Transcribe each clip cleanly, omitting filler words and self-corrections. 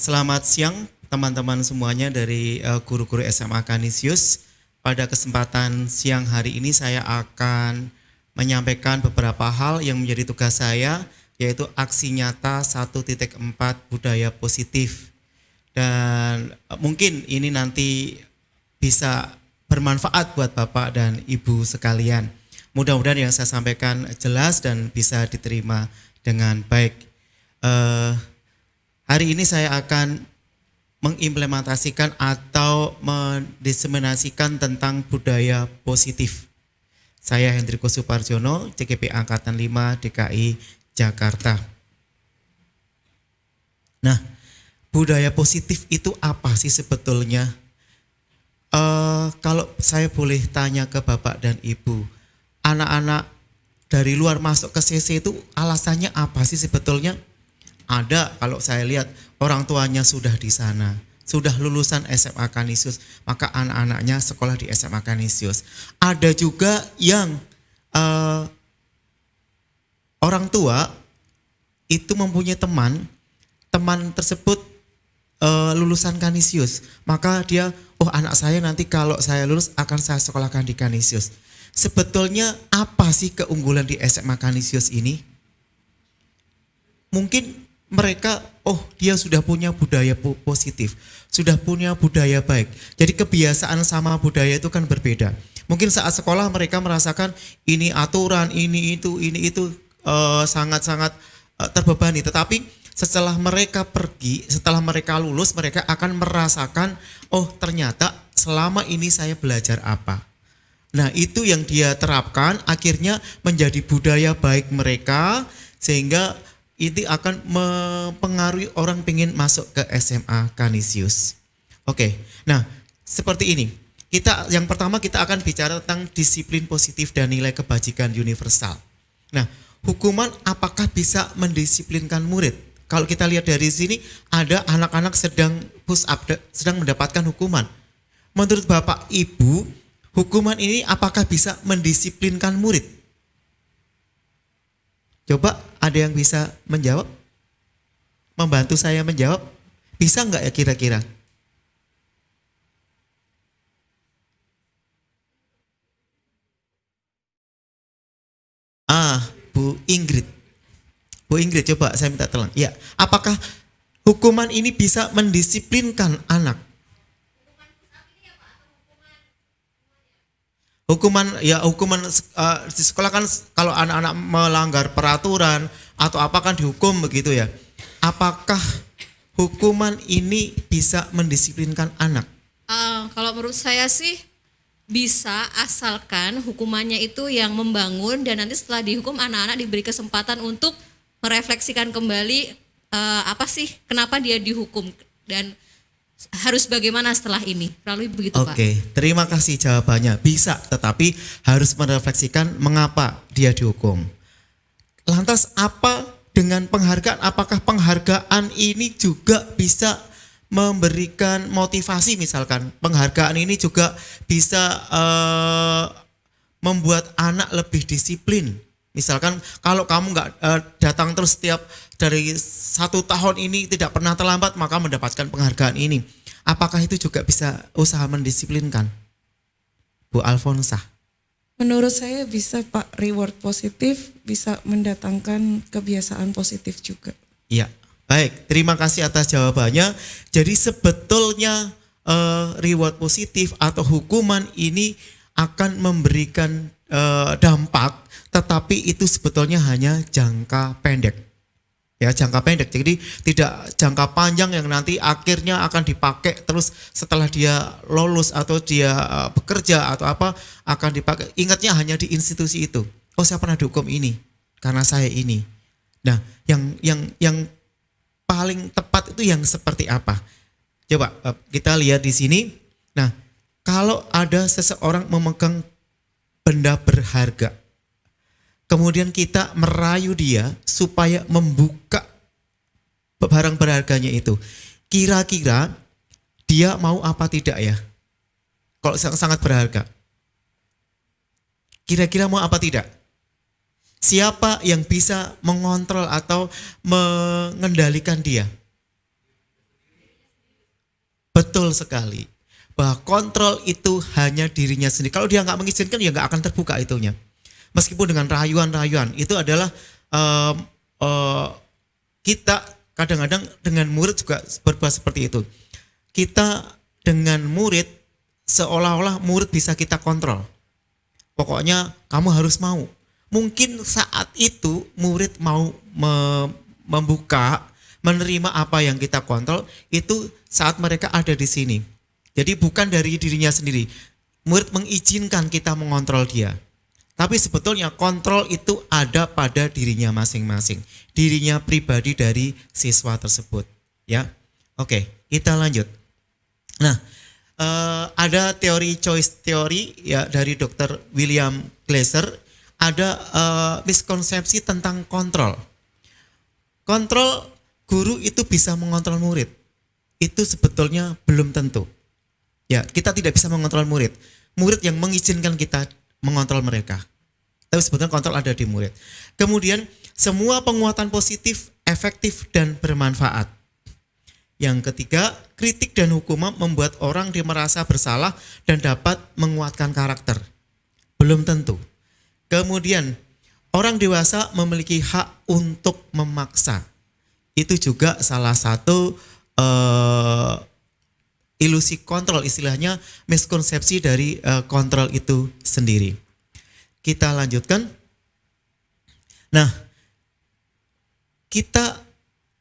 Selamat siang teman-teman semuanya dari guru-guru SMA Canisius. Pada kesempatan siang hari ini saya akan menyampaikan beberapa hal yang menjadi tugas saya, yaitu aksi nyata 1.4 budaya positif. Dan mungkin ini nanti bisa bermanfaat buat Bapak dan Ibu sekalian. Mudah-mudahan yang saya sampaikan jelas dan bisa diterima dengan baik. Hari ini saya akan mengimplementasikan atau mendiseminasikan tentang budaya positif. Saya Hendriko Suparjono, CGP Angkatan 5 DKI Jakarta. Nah, budaya positif itu apa sih sebetulnya? Kalau saya boleh tanya ke Bapak dan Ibu, anak-anak dari luar masuk ke CC itu alasannya apa sih sebetulnya? Ada, kalau saya lihat orang tuanya sudah di sana, sudah lulusan SMA Canisius, maka anak-anaknya sekolah di SMA Canisius. Ada juga yang orang tua itu mempunyai teman tersebut lulusan Canisius, maka dia, oh anak saya nanti kalau saya lulus akan saya sekolahkan di Canisius. Sebetulnya apa sih keunggulan di SMA Canisius ini? Mungkin mereka, oh dia sudah punya budaya positif, sudah punya budaya baik. Jadi kebiasaan sama budaya itu kan berbeda. Mungkin saat sekolah mereka merasakan ini aturan, ini itu sangat-sangat terbebani. Tetapi setelah mereka pergi, setelah mereka lulus, mereka akan merasakan, oh ternyata selama ini saya belajar apa. Nah itu yang dia terapkan, akhirnya menjadi budaya baik mereka, sehingga ini akan mempengaruhi orang pengen masuk ke SMA Canisius. Oke, nah seperti ini. Yang pertama kita akan bicara tentang disiplin positif dan nilai kebajikan universal. Nah, hukuman apakah bisa mendisiplinkan murid? Kalau kita lihat dari sini, ada anak-anak sedang push up, sedang mendapatkan hukuman. Menurut Bapak Ibu, hukuman ini apakah bisa mendisiplinkan murid? Coba ada yang bisa menjawab? Membantu saya menjawab? Bisa nggak ya kira-kira? Bu Ingrid. Bu Ingrid coba saya minta tolong. Ya, apakah hukuman ini bisa mendisiplinkan anak? Hukuman di sekolah kan kalau anak-anak melanggar peraturan atau apa kan dihukum begitu ya. Apakah hukuman ini bisa mendisiplinkan anak? Kalau menurut saya sih bisa, asalkan hukumannya itu yang membangun dan nanti setelah dihukum anak-anak diberi kesempatan untuk merefleksikan kembali apa sih kenapa dia dihukum dan harus bagaimana setelah ini. Lalu begitu Pak. Oke, terima kasih jawabannya. Bisa, tetapi harus merefleksikan mengapa dia dihukum. Lantas apa dengan penghargaan? Apakah penghargaan ini juga bisa memberikan motivasi misalkan? Penghargaan ini juga bisa membuat anak lebih disiplin. Misalkan kalau kamu nggak datang terus setiap dari 1 tahun ini tidak pernah terlambat maka mendapatkan penghargaan ini. Apakah itu juga bisa usaha mendisiplinkan? Bu Alfonsa. Menurut saya bisa Pak, reward positif bisa mendatangkan kebiasaan positif juga. Iya, baik. Terima kasih atas jawabannya. Jadi sebetulnya reward positif atau hukuman ini akan memberikan dampak, tetapi itu sebetulnya hanya jangka pendek. Ya, jangka pendek. Jadi tidak jangka panjang yang nanti akhirnya akan dipakai terus setelah dia lulus atau dia bekerja atau apa akan dipakai. Ingatnya hanya di institusi itu. Oh, saya pernah dihukum ini karena saya ini. Nah, yang paling tepat itu yang seperti apa? Coba kita lihat di sini. Nah, kalau ada seseorang memegang benda berharga, kemudian kita merayu dia supaya membuka barang berharganya itu. Kira-kira dia mau apa tidak ya? Kalau sangat berharga. Kira-kira mau apa tidak? Siapa yang bisa mengontrol atau mengendalikan dia? Betul sekali. Bahwa kontrol itu hanya dirinya sendiri. Kalau dia nggak mengizinkan ya nggak akan terbuka itunya. Meskipun dengan rayuan-rayuan itu adalah kita kadang-kadang dengan murid juga berbuat seperti itu. Kita dengan murid seolah-olah murid bisa kita kontrol. Pokoknya kamu harus mau. Mungkin saat itu murid mau membuka, menerima apa yang kita kontrol itu saat mereka ada di sini. Jadi bukan dari dirinya sendiri. Murid mengizinkan kita mengontrol dia. Tapi sebetulnya kontrol itu ada pada dirinya masing-masing. Dirinya pribadi dari siswa tersebut. Ya, oke, kita lanjut. Nah, ada teori choice theory ya dari Dr. William Glasser. Ada miskonsepsi tentang kontrol. Kontrol guru itu bisa mengontrol murid. Itu sebetulnya belum tentu. Ya, kita tidak bisa mengontrol murid. Murid yang mengizinkan kita mengontrol mereka. Tapi sebetulnya kontrol ada di murid. Kemudian semua penguatan positif, efektif dan bermanfaat. Yang ketiga, kritik dan hukuman membuat orang merasa bersalah dan dapat menguatkan karakter. Belum tentu. Kemudian orang dewasa memiliki hak untuk memaksa. Itu juga salah satu ilusi kontrol, istilahnya miskonsepsi dari kontrol itu sendiri. Kita lanjutkan. Nah, kita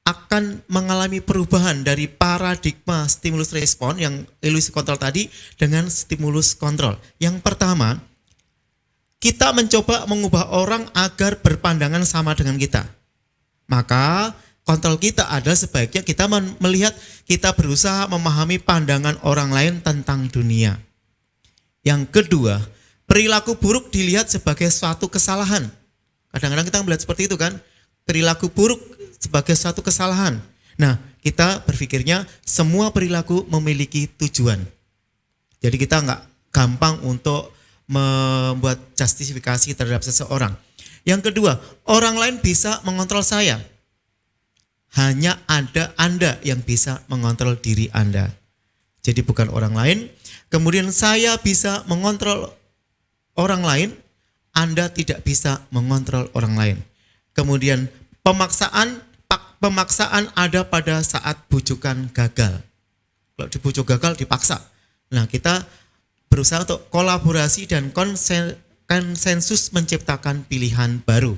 akan mengalami perubahan dari paradigma stimulus respon yang ilusi kontrol tadi dengan stimulus kontrol. Yang pertama, kita mencoba mengubah orang agar berpandangan sama dengan kita. Maka kontrol kita adalah sebaiknya kita melihat, kita berusaha memahami pandangan orang lain tentang dunia. Yang kedua, perilaku buruk dilihat sebagai suatu kesalahan. Kadang-kadang kita melihat seperti itu kan, perilaku buruk sebagai suatu kesalahan. Nah, kita berpikirnya semua perilaku memiliki tujuan. Jadi kita nggak gampang untuk membuat justifikasi terhadap seseorang. Yang kedua, orang lain bisa mengontrol saya. Hanya ada Anda yang bisa mengontrol diri Anda. Jadi bukan orang lain. Kemudian saya bisa mengontrol orang lain, Anda tidak bisa mengontrol orang lain. Kemudian pemaksaan ada pada saat bujukan gagal. Kalau dibujuk gagal dipaksa. Nah, kita berusaha untuk kolaborasi dan konsensus menciptakan pilihan baru.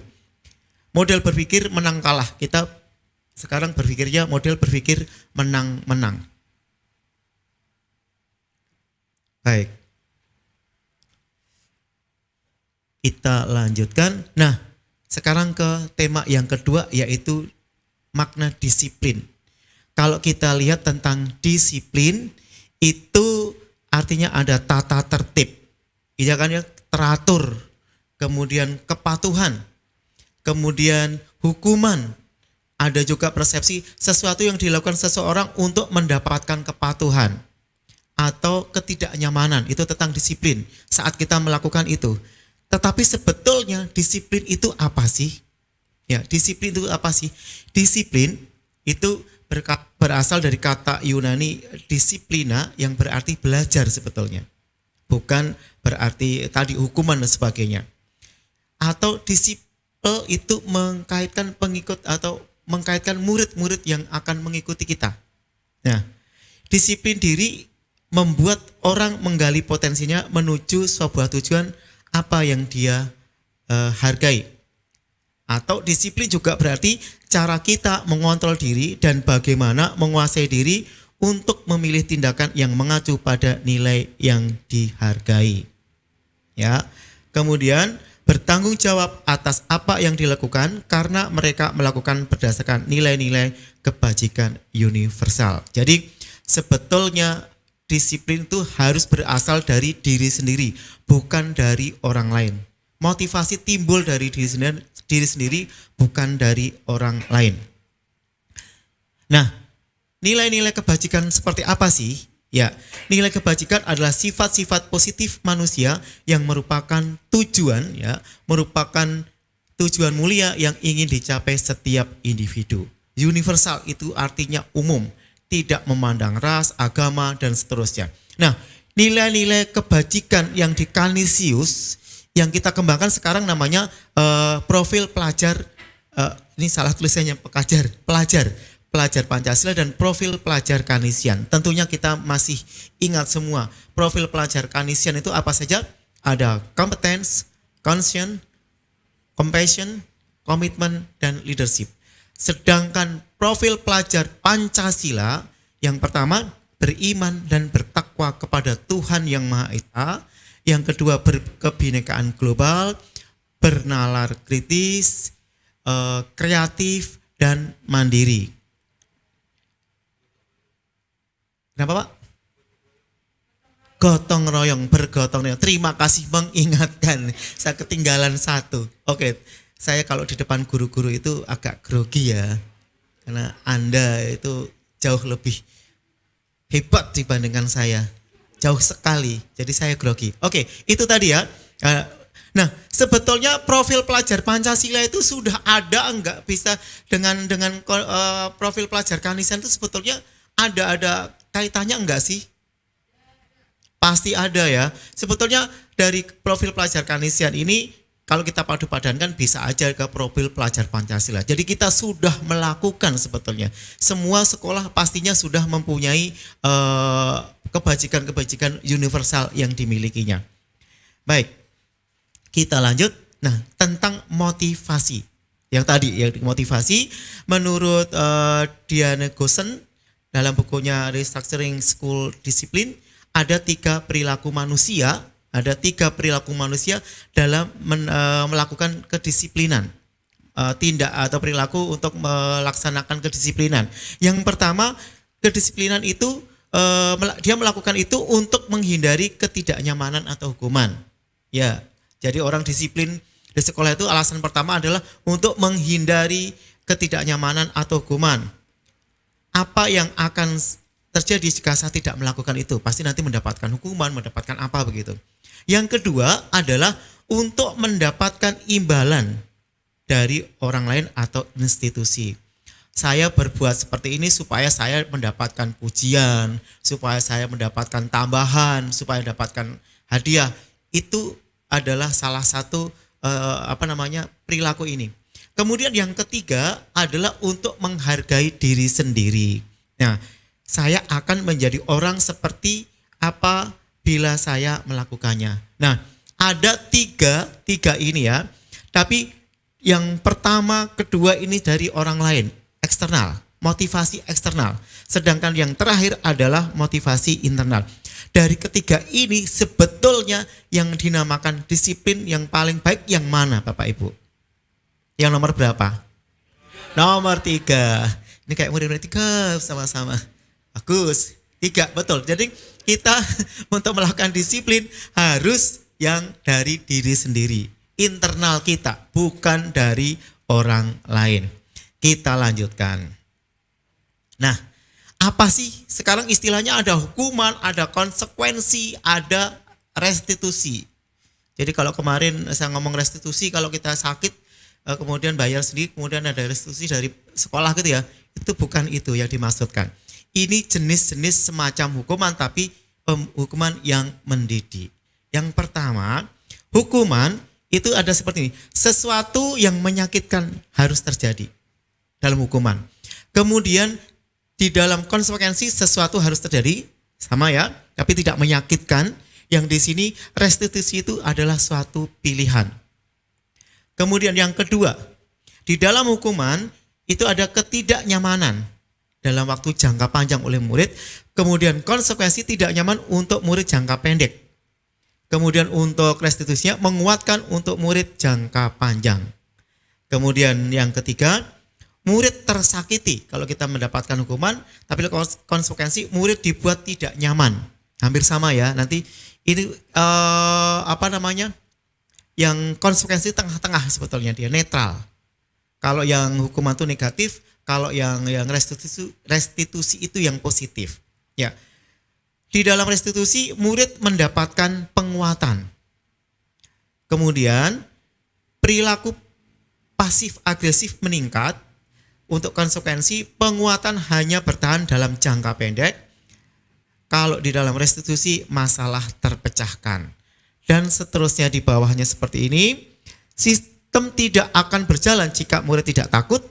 Model berpikir menang kalah. Kita sekarang berpikirnya model berpikir menang-menang. Baik. Kita lanjutkan. Nah, sekarang ke tema yang kedua yaitu makna disiplin. Kalau kita lihat tentang disiplin itu artinya ada tata tertib. Iya kan ya, teratur. Kemudian kepatuhan. Kemudian hukuman. Ada juga persepsi sesuatu yang dilakukan seseorang untuk mendapatkan kepatuhan atau ketidaknyamanan. Itu tentang disiplin saat kita melakukan itu. Tetapi sebetulnya disiplin itu apa sih? Ya, disiplin itu apa sih? Disiplin itu berasal dari kata Yunani disiplina yang berarti belajar sebetulnya. Bukan berarti tadi hukuman dan sebagainya. Atau disiplin itu mengkaitkan pengikut atau mengkaitkan murid-murid yang akan mengikuti kita. Nah, disiplin diri membuat orang menggali potensinya menuju sebuah tujuan apa yang dia hargai. Atau disiplin juga berarti cara kita mengontrol diri dan bagaimana menguasai diri untuk memilih tindakan yang mengacu pada nilai yang dihargai. Ya. Kemudian bertanggung jawab atas apa yang dilakukan karena mereka melakukan berdasarkan nilai-nilai kebajikan universal. Jadi sebetulnya disiplin itu harus berasal dari diri sendiri, bukan dari orang lain. Motivasi timbul dari diri sendiri, bukan dari orang lain. Nah, nilai-nilai kebajikan seperti apa sih? Ya, nilai kebajikan adalah sifat-sifat positif manusia yang merupakan tujuan mulia yang ingin dicapai setiap individu. Universal itu artinya umum, tidak memandang ras, agama, dan seterusnya. Nah, nilai-nilai kebajikan yang di Kanisius yang kita kembangkan sekarang namanya profil pelajar, ini salah tulisannya, pelajar Pancasila dan profil pelajar Kanisian. Tentunya kita masih ingat semua profil pelajar Kanisian itu apa saja? Ada competence, conscience, compassion, komitmen, dan leadership. Sedangkan profil pelajar Pancasila yang pertama beriman dan bertakwa kepada Tuhan Yang Maha Esa, yang kedua berkebinekaan global, bernalar kritis, kreatif, dan mandiri. Kenapa, Pak? Gotong royong, bergotong royong. Terima kasih mengingatkan. Saya ketinggalan satu. Oke, saya kalau di depan guru-guru itu agak grogi ya. Karena Anda itu jauh lebih hebat dibandingkan saya. Jauh sekali. Jadi saya grogi. Oke, itu tadi ya. Nah, sebetulnya profil pelajar Pancasila itu sudah ada enggak bisa dengan profil pelajar Kanisian itu sebetulnya ada kaitannya enggak sih? Pasti ada ya. Sebetulnya dari profil pelajar Kanisian ini kalau kita padu-padankan bisa aja ke profil pelajar Pancasila. Jadi kita sudah melakukan sebetulnya. Semua sekolah pastinya sudah mempunyai kebajikan-kebajikan universal yang dimilikinya. Baik, kita lanjut. Nah, tentang motivasi. Yang tadi, yang motivasi menurut Diane Gossen dalam bukunya Restructuring School Discipline, ada tiga perilaku manusia dalam melakukan kedisiplinan, tindak atau perilaku untuk melaksanakan kedisiplinan. Yang pertama, kedisiplinan itu dia melakukan itu untuk menghindari ketidaknyamanan atau hukuman. Ya, jadi orang disiplin di sekolah itu alasan pertama adalah untuk menghindari ketidaknyamanan atau hukuman. Apa yang akan terjadi jika saya tidak melakukan itu? Pasti nanti mendapatkan hukuman, mendapatkan apa begitu. Yang kedua adalah untuk mendapatkan imbalan dari orang lain atau institusi. Saya berbuat seperti ini supaya saya mendapatkan pujian, supaya saya mendapatkan tambahan, supaya mendapatkan hadiah. Itu adalah salah satu perilaku ini. Kemudian yang ketiga adalah untuk menghargai diri sendiri. Nah, saya akan menjadi orang seperti apa bila saya melakukannya. Nah, ada tiga ini ya. Tapi yang pertama, kedua ini dari orang lain, eksternal, motivasi eksternal. Sedangkan yang terakhir adalah motivasi internal. Dari ketiga ini sebetulnya yang dinamakan disiplin yang paling baik yang mana Bapak Ibu? Yang nomor berapa? Nomor 3. Ini kayak murid-murid 3 sama-sama. Bagus. 3, betul. Jadi kita untuk melakukan disiplin harus yang dari diri sendiri. Internal kita, bukan dari orang lain. Kita lanjutkan. Nah, apa sih? Sekarang istilahnya ada hukuman, ada konsekuensi, ada restitusi. Jadi kalau kemarin saya ngomong restitusi, kalau kita sakit, kemudian bayar sendiri, kemudian ada restitusi dari sekolah gitu ya. Itu bukan itu yang dimaksudkan. Ini jenis-jenis semacam hukuman, tapi hukuman yang mendidik. Yang pertama, hukuman itu ada seperti ini. Sesuatu yang menyakitkan harus terjadi dalam hukuman. Kemudian di dalam konsekuensi sesuatu harus terjadi, sama ya, tapi tidak menyakitkan. Yang di sini restitusi itu adalah suatu pilihan. Kemudian yang kedua, di dalam hukuman itu ada ketidaknyamanan dalam waktu jangka panjang oleh murid. Kemudian konsekuensi tidak nyaman untuk murid jangka pendek. Kemudian untuk restitusinya menguatkan untuk murid jangka panjang. Kemudian yang ketiga, murid tersakiti kalau kita mendapatkan hukuman, tapi konsekuensi murid dibuat tidak nyaman. Hampir sama ya. Nanti ini yang konsekuensi tengah-tengah sebetulnya dia netral. Kalau yang hukuman itu negatif, kalau yang restitusi itu yang positif. Ya. Di dalam restitusi murid mendapatkan penguatan. Kemudian perilaku pasif agresif meningkat untuk konsekuensi penguatan hanya bertahan dalam jangka pendek. Kalau di dalam restitusi masalah terpecahkan. Dan seterusnya di bawahnya seperti ini. Sistem tidak akan berjalan jika murid tidak takut.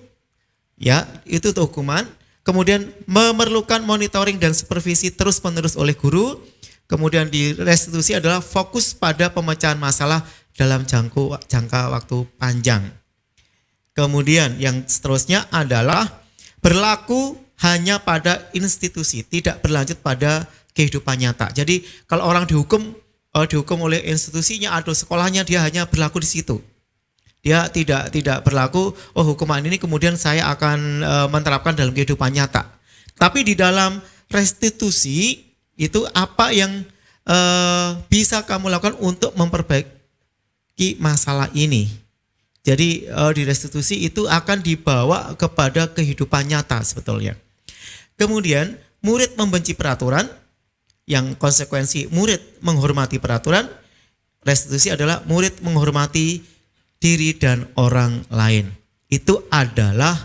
Ya, itu hukuman. Kemudian memerlukan monitoring dan supervisi terus-menerus oleh guru. Kemudian di restitusi adalah fokus pada pemecahan masalah dalam jangka waktu panjang. Kemudian yang seterusnya adalah berlaku hanya pada institusi, tidak berlanjut pada kehidupan nyata. Jadi kalau orang dihukum oleh institusinya atau sekolahnya, dia hanya berlaku di situ. Dia tidak berlaku, hukuman ini kemudian saya akan menerapkan dalam kehidupan nyata. Tapi di dalam restitusi itu apa yang bisa kamu lakukan untuk memperbaiki masalah ini. Jadi di restitusi itu akan dibawa kepada kehidupan nyata sebetulnya. Kemudian murid membenci peraturan, yang konsekuensi murid menghormati peraturan. Restitusi adalah murid menghormati diri dan orang lain. Itu adalah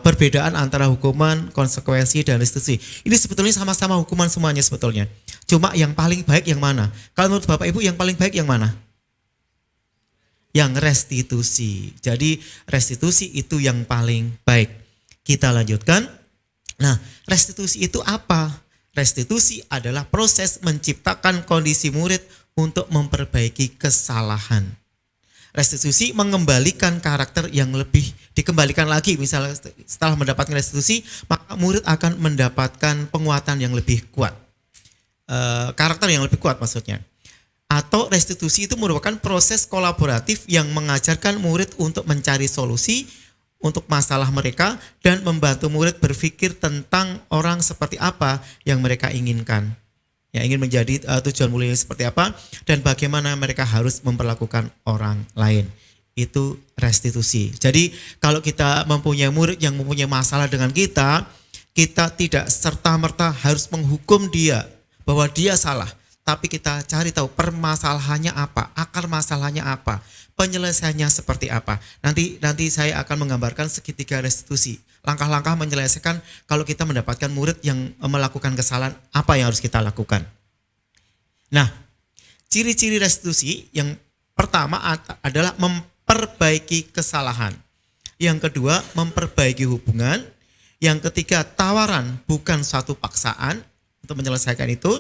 perbedaan antara hukuman, konsekuensi, dan restitusi. Ini sebetulnya sama-sama hukuman semuanya sebetulnya. Cuma yang paling baik yang mana? Kalau menurut Bapak Ibu yang paling baik yang mana? Yang restitusi. Jadi restitusi itu yang paling baik. Kita lanjutkan. Nah, restitusi itu apa? Restitusi adalah proses menciptakan kondisi murid untuk memperbaiki kesalahan. Restitusi mengembalikan karakter yang lebih, dikembalikan lagi. Misalnya setelah mendapatkan restitusi, maka murid akan mendapatkan penguatan yang lebih kuat. Karakter yang lebih kuat maksudnya. Atau restitusi itu merupakan proses kolaboratif yang mengajarkan murid untuk mencari solusi untuk masalah mereka dan membantu murid berpikir tentang orang seperti apa yang mereka inginkan. Yang ingin menjadi tujuan mulia seperti apa dan bagaimana mereka harus memperlakukan orang lain. Itu restitusi. Jadi kalau kita mempunyai murid yang mempunyai masalah dengan kita tidak serta-merta harus menghukum dia bahwa dia salah. Tapi kita cari tahu permasalahannya apa, akar masalahnya apa, penyelesaiannya seperti apa. Nanti saya akan menggambarkan segitiga restitusi. Langkah-langkah menyelesaikan kalau kita mendapatkan murid yang melakukan kesalahan, apa yang harus kita lakukan. Nah, ciri-ciri restitusi yang pertama adalah memperbaiki kesalahan. Yang kedua, memperbaiki hubungan. Yang ketiga, tawaran bukan suatu paksaan untuk menyelesaikan itu.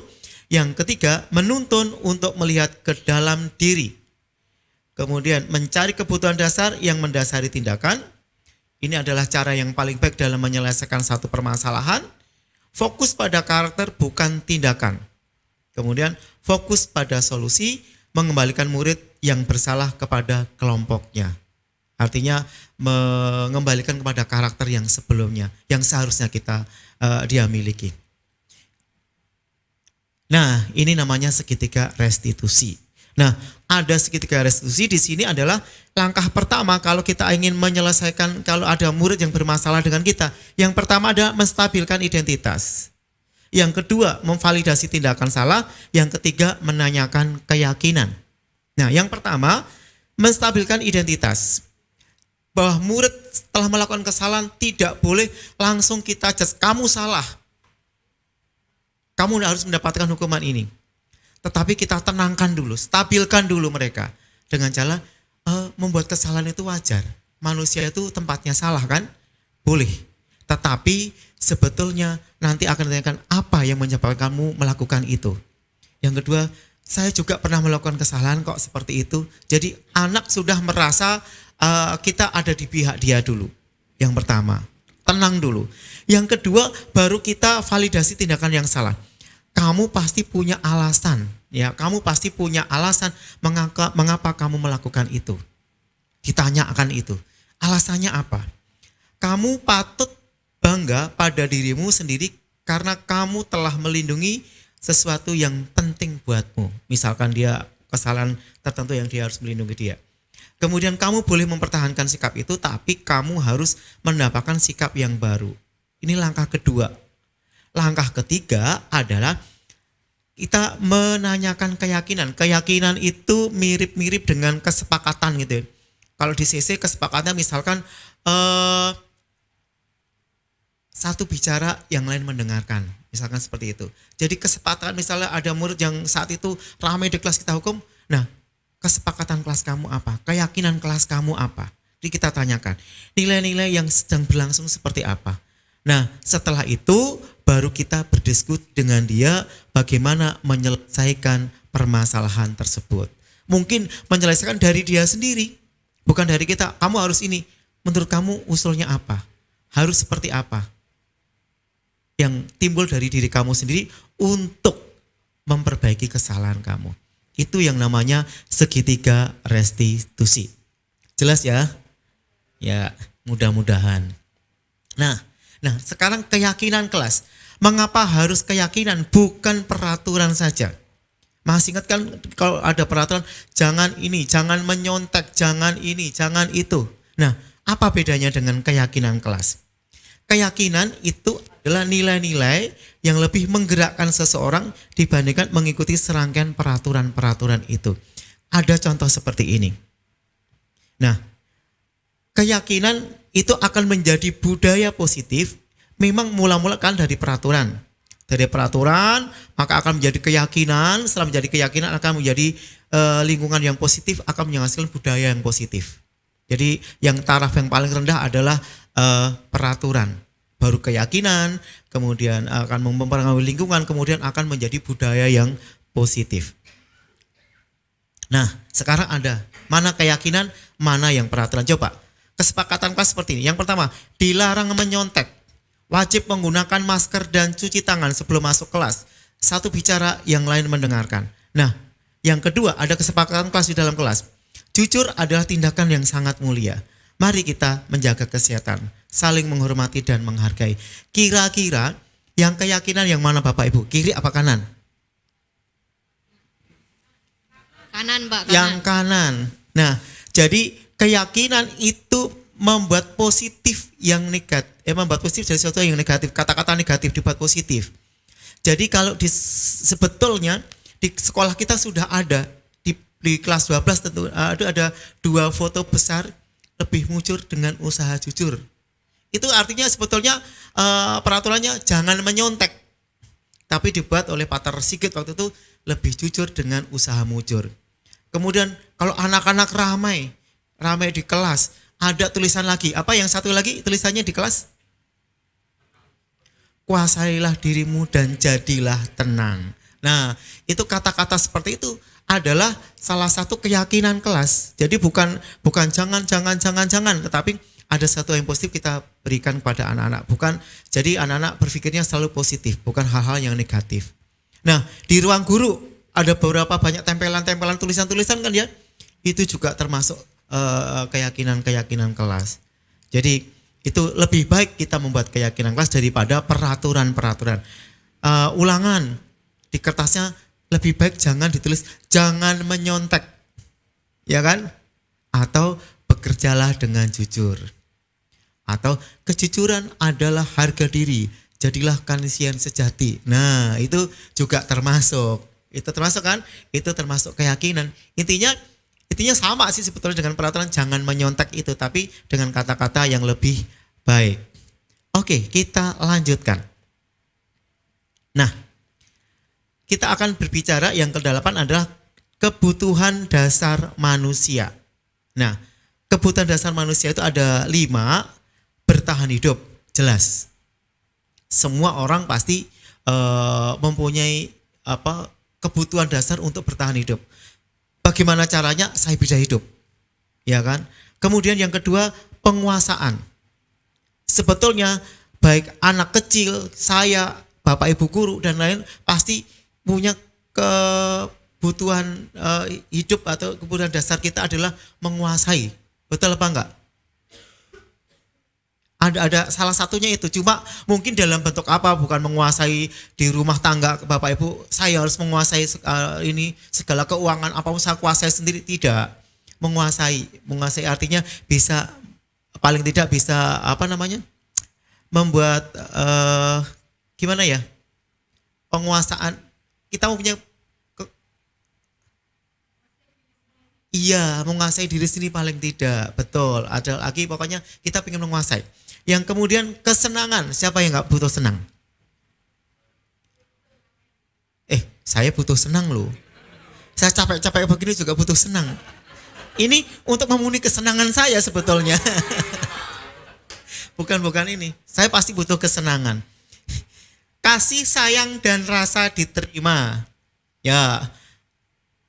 Yang ketiga, menuntun untuk melihat ke dalam diri. Kemudian mencari kebutuhan dasar yang mendasari tindakan. Ini adalah cara yang paling baik dalam menyelesaikan satu permasalahan. Fokus pada karakter bukan tindakan. Kemudian fokus pada solusi, mengembalikan murid yang bersalah kepada kelompoknya. Artinya mengembalikan kepada karakter yang sebelumnya, yang seharusnya dia miliki. Nah, ini namanya segitiga restitusi. Nah, ada segitiga restitusi di sini adalah langkah pertama kalau kita ingin menyelesaikan kalau ada murid yang bermasalah dengan kita. Yang pertama adalah menstabilkan identitas. Yang kedua, memvalidasi tindakan salah. Yang ketiga, menanyakan keyakinan. Nah, yang pertama, menstabilkan identitas. Bahwa murid setelah melakukan kesalahan tidak boleh langsung kita judge, kamu salah. Kamu harus mendapatkan hukuman ini. Tetapi kita tenangkan dulu, stabilkan dulu mereka. Dengan cara membuat kesalahan itu wajar. Manusia itu tempatnya salah kan? Boleh. Tetapi sebetulnya nanti akan ditanyakan apa yang menyebabkan kamu melakukan itu. Yang kedua, saya juga pernah melakukan kesalahan kok seperti itu. Jadi anak sudah merasa kita ada di pihak dia dulu. Yang pertama, tenang dulu. Yang kedua, baru kita validasi tindakan yang salah. Kamu pasti punya alasan, ya. Kamu pasti punya alasan mengapa kamu melakukan itu. Ditanyakan itu. Alasannya apa? Kamu patut bangga pada dirimu sendiri karena kamu telah melindungi sesuatu yang penting buatmu. Misalkan dia kesalahan tertentu yang dia harus melindungi dia. Kemudian kamu boleh mempertahankan sikap itu, tapi kamu harus mendapatkan sikap yang baru. Ini langkah kedua. Langkah ketiga adalah kita menanyakan keyakinan. Keyakinan itu mirip-mirip dengan kesepakatan gitu. Kalau di CC kesepakatan misalkan satu bicara, yang lain mendengarkan. Misalkan seperti itu. Jadi kesepakatan misalnya ada murid yang saat itu ramai di kelas kita hukum. Nah, kesepakatan kelas kamu apa? Keyakinan kelas kamu apa? Jadi kita tanyakan, nilai-nilai yang sedang berlangsung seperti apa? Nah, setelah itu baru kita berdiskusi dengan dia bagaimana menyelesaikan permasalahan tersebut. Mungkin menyelesaikan dari dia sendiri, bukan dari kita. Kamu harus ini. Menurut kamu usulnya apa? Harus seperti apa? Yang timbul dari diri kamu sendiri untuk memperbaiki kesalahan kamu. Itu yang namanya segitiga restitusi. Jelas ya? Ya, mudah-mudahan. Nah, sekarang keyakinan kelas. Mengapa harus keyakinan, bukan peraturan saja? Masih ingat kan kalau ada peraturan, jangan ini, jangan menyontek, jangan ini, jangan itu. Nah, apa bedanya dengan keyakinan kelas? Keyakinan itu adalah nilai-nilai yang lebih menggerakkan seseorang dibandingkan mengikuti serangkaian peraturan-peraturan itu. Ada contoh seperti ini. Nah, keyakinan itu akan menjadi budaya positif memang mula-mula kan dari peraturan. Dari peraturan maka akan menjadi keyakinan, setelah menjadi keyakinan akan menjadi lingkungan yang positif, akan menghasilkan budaya yang positif. Jadi yang taraf yang paling rendah adalah peraturan, baru keyakinan, kemudian akan mempengaruhi lingkungan, kemudian akan menjadi budaya yang positif. Nah, sekarang ada mana keyakinan, mana yang peraturan. Coba kesepakatan kelas seperti ini. Yang pertama, dilarang menyontek, wajib menggunakan masker dan cuci tangan sebelum masuk kelas. Satu bicara, yang lain mendengarkan. Nah, yang kedua, ada kesepakatan kelas di dalam kelas. Jujur adalah tindakan yang sangat mulia. Mari kita menjaga kesehatan, saling menghormati dan menghargai. Kira-kira yang keyakinan yang mana Bapak Ibu? Kiri apa kanan? Kanan, Mbak. Kanan. Yang kanan. Nah, jadi keyakinan itu membuat positif yang negatif. Membuat positif dari sesuatu yang negatif. Kata-kata negatif dibuat positif. Jadi kalau sebetulnya di sekolah kita sudah ada di kelas 12 tentu ada 2 foto besar lebih mujur dengan usaha jujur. Itu artinya sebetulnya peraturannya jangan menyontek. Tapi dibuat oleh Pater Sigit waktu itu lebih jujur dengan usaha mujur. Kemudian kalau anak-anak ramai di kelas, ada tulisan lagi. Apa yang satu lagi tulisannya di kelas? Kuasailah dirimu dan jadilah tenang. Nah, itu kata-kata seperti itu adalah salah satu keyakinan kelas. Jadi bukan jangan, tetapi ada satu yang positif kita berikan kepada anak-anak. Bukan, jadi anak-anak berpikirnya selalu positif, bukan hal-hal yang negatif. Nah, di ruang guru ada beberapa banyak tempelan-tempelan tulisan-tulisan kan ya. Itu juga termasuk keyakinan-keyakinan kelas. Jadi itu lebih baik kita membuat keyakinan kelas daripada peraturan-peraturan. Ulangan di kertasnya lebih baik jangan ditulis jangan menyontek, ya kan? Atau bekerjalah dengan jujur. Atau kejujuran adalah harga diri, jadilah manusia sejati. Nah, itu juga termasuk. Itu termasuk kan? Itu termasuk keyakinan. Intinya sama sih sebetulnya dengan peraturan jangan menyontek itu, tapi dengan kata-kata yang lebih baik. Oke, kita lanjutkan. Nah, kita akan berbicara yang ke-8 adalah kebutuhan dasar manusia. Nah, kebutuhan dasar manusia itu ada 5, bertahan hidup, jelas. Semua orang pasti mempunyai kebutuhan dasar untuk bertahan hidup. Bagaimana caranya? Saya bisa hidup. Ya kan? Kemudian yang kedua, penguasaan. Sebetulnya baik anak kecil, saya, Bapak Ibu guru dan lain pasti punya kebutuhan hidup atau kebutuhan dasar kita adalah menguasai. Betul apa enggak? Ada salah satunya itu, cuma mungkin dalam bentuk apa, bukan menguasai di rumah tangga Bapak Ibu, saya harus menguasai ini segala keuangan apa saya kuasai sendiri, tidak. Menguasai artinya bisa, paling tidak bisa membuat gimana ya, penguasaan. Kita mempunyai menguasai diri sendiri paling tidak, betul. Ada lagi pokoknya kita ingin menguasai. Yang kemudian kesenangan, siapa yang nggak butuh senang? Saya butuh senang loh. Saya capek-capek begini juga butuh senang. Ini untuk memenuhi kesenangan saya sebetulnya. Bukan ini. Saya pasti butuh kesenangan. Kasih sayang dan rasa diterima. Ya,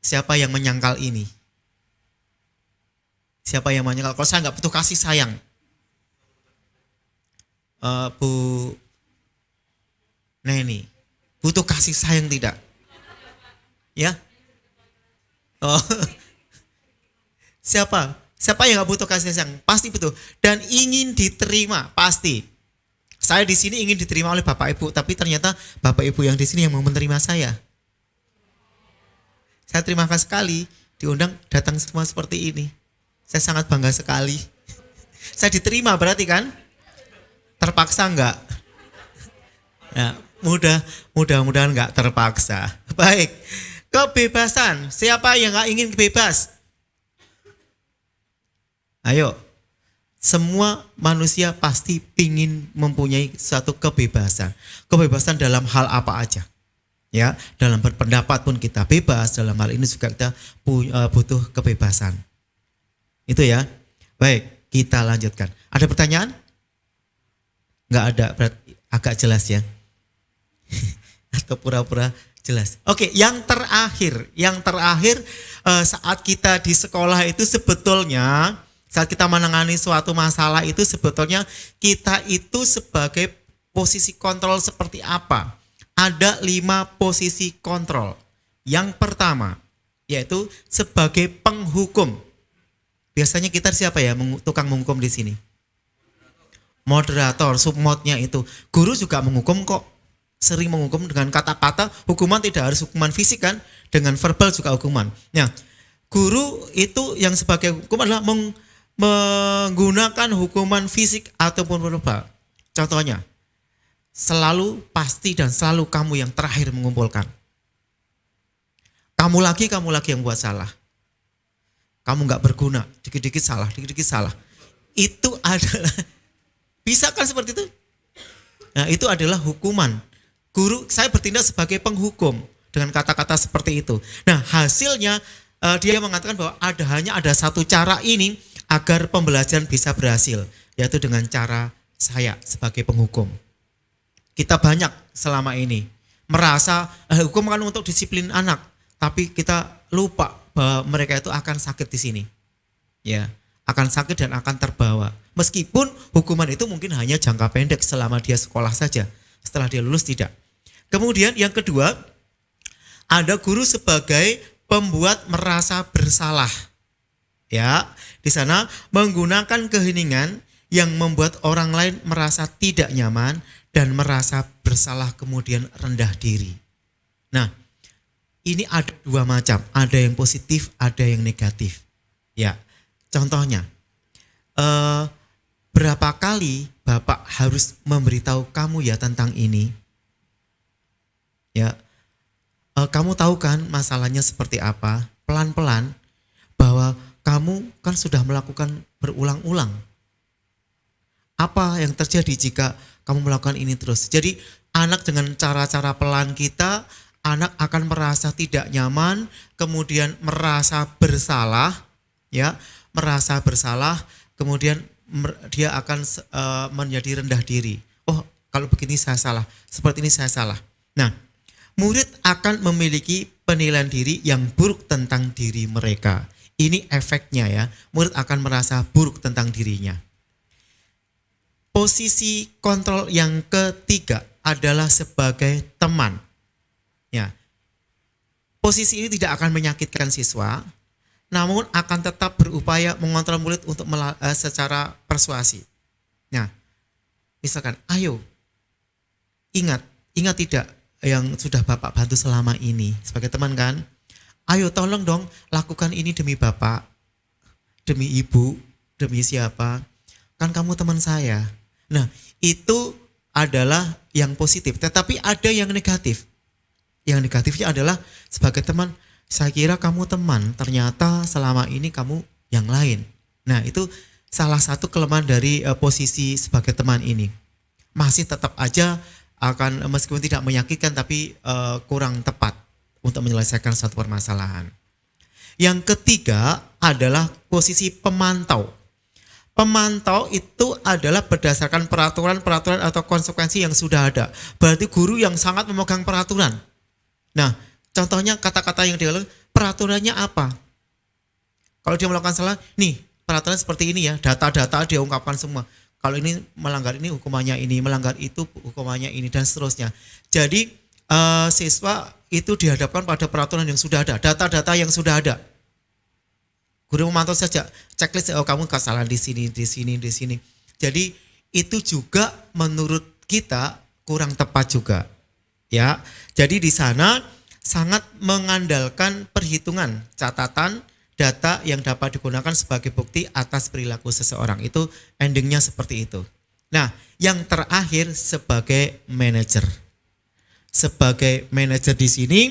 siapa yang menyangkal ini? Siapa yang menyangkal? Kalau saya nggak butuh kasih sayang. Bu Neni, butuh kasih sayang tidak? Ya? Oh. Siapa yang nggak butuh kasih sayang? Pasti butuh. Dan ingin diterima, pasti. Saya di sini ingin diterima oleh Bapak Ibu, tapi ternyata Bapak Ibu yang di sini yang mau menerima saya. Saya terima kasih sekali diundang datang semua seperti ini. Saya sangat bangga sekali. Saya diterima berarti kan? Terpaksa enggak? Ya, mudah-mudahan enggak terpaksa. Baik. Kebebasan. Siapa yang enggak ingin bebas? Ayo. Semua manusia pasti ingin mempunyai suatu kebebasan. Kebebasan dalam hal apa aja. Ya, dalam berpendapat pun kita bebas, dalam hal ini juga kita butuh kebebasan. Itu ya. Baik, kita lanjutkan. Ada pertanyaan? Enggak ada, berarti agak jelas ya. Atau pura-pura jelas. Oke, yang terakhir saat kita di sekolah itu sebetulnya saat kita menangani suatu masalah itu sebetulnya kita itu sebagai posisi kontrol seperti apa? Ada 5 posisi kontrol. Yang pertama yaitu sebagai penghukum. Biasanya kita siapa ya tukang menghukum di sini? Moderator, submodnya itu. Guru juga menghukum kok. Sering menghukum dengan kata-kata. Hukuman tidak harus hukuman fisik kan? Dengan verbal juga hukuman. Nah, guru itu yang sebagai hukum adalah menggunakan hukuman fisik ataupun verbal. Contohnya, selalu pasti dan selalu kamu yang terakhir mengumpulkan. Kamu lagi yang buat salah. Kamu nggak berguna, dikit-dikit salah. Itu adalah, bisa kan seperti itu? Nah, itu adalah hukuman. Guru, saya bertindak sebagai penghukum dengan kata-kata seperti itu. Nah, hasilnya dia mengatakan bahwa hanya ada satu cara ini agar pembelajaran bisa berhasil, yaitu dengan cara saya sebagai penghukum. Kita banyak selama ini merasa hukum kan untuk disiplin anak, tapi kita lupa bahwa mereka itu akan sakit di sini. Ya, akan sakit dan akan terbawa. Meskipun hukuman itu mungkin hanya jangka pendek selama dia sekolah saja. Setelah dia lulus tidak. Kemudian yang kedua, ada guru sebagai pembuat merasa bersalah. Ya, di sana menggunakan keheningan yang membuat orang lain merasa tidak nyaman dan merasa bersalah kemudian rendah diri. Nah, ini ada 2 macam, ada yang positif, ada yang negatif. Ya, contohnya, berapa kali Bapak harus memberitahu kamu ya tentang ini? Ya, kamu tahu kan masalahnya seperti apa? Pelan-pelan bahwa kamu kan sudah melakukan berulang-ulang. Apa yang terjadi jika kamu melakukan ini terus? Jadi anak dengan cara-cara pelan kita, anak akan merasa tidak nyaman, kemudian merasa bersalah, ya, merasa bersalah, kemudian dia akan menjadi rendah diri. Oh, kalau begini saya salah, seperti ini saya salah. Nah, murid akan memiliki penilaian diri yang buruk tentang diri mereka. Ini efeknya ya, murid akan merasa buruk tentang dirinya. Posisi kontrol yang ketiga adalah sebagai teman. Ya, posisi ini tidak akan menyakitkan siswa, namun akan tetap berupaya mengontrol murid untuk secara persuasi. Nah, misalkan, ayo, ingat tidak yang sudah Bapak bantu selama ini sebagai teman kan? Ayo tolong dong lakukan ini demi Bapak, demi Ibu, demi siapa? Kan kamu teman saya. Nah, itu adalah yang positif, tetapi ada yang negatif. Yang negatifnya adalah sebagai teman, saya kira kamu teman, ternyata selama ini kamu yang lain. Nah, itu salah satu kelemahan dari posisi sebagai teman ini. Masih tetap aja akan meskipun tidak menyakitkan tapi kurang tepat untuk menyelesaikan suatu permasalahan. Yang ketiga adalah posisi pemantau. Pemantau itu adalah berdasarkan peraturan-peraturan atau konsekuensi yang sudah ada. Berarti guru yang sangat memegang peraturan. Nah, contohnya kata-kata yang dia lakukan, peraturannya apa? Kalau dia melakukan salah, nih peraturan seperti ini ya, data-data dia ungkapkan semua. Kalau ini melanggar ini hukumannya ini, melanggar itu hukumannya ini, dan seterusnya. Jadi siswa itu dihadapkan pada peraturan yang sudah ada, data-data yang sudah ada. Guru memantau saja, checklist, oh kamu kesalahan di sini, di sini, di sini. Jadi itu juga menurut kita kurang tepat juga. Ya, jadi di sana sangat mengandalkan perhitungan, catatan, data yang dapat digunakan sebagai bukti atas perilaku seseorang. Itu endingnya seperti itu. Nah, yang terakhir sebagai manajer. Sebagai manajer di sini,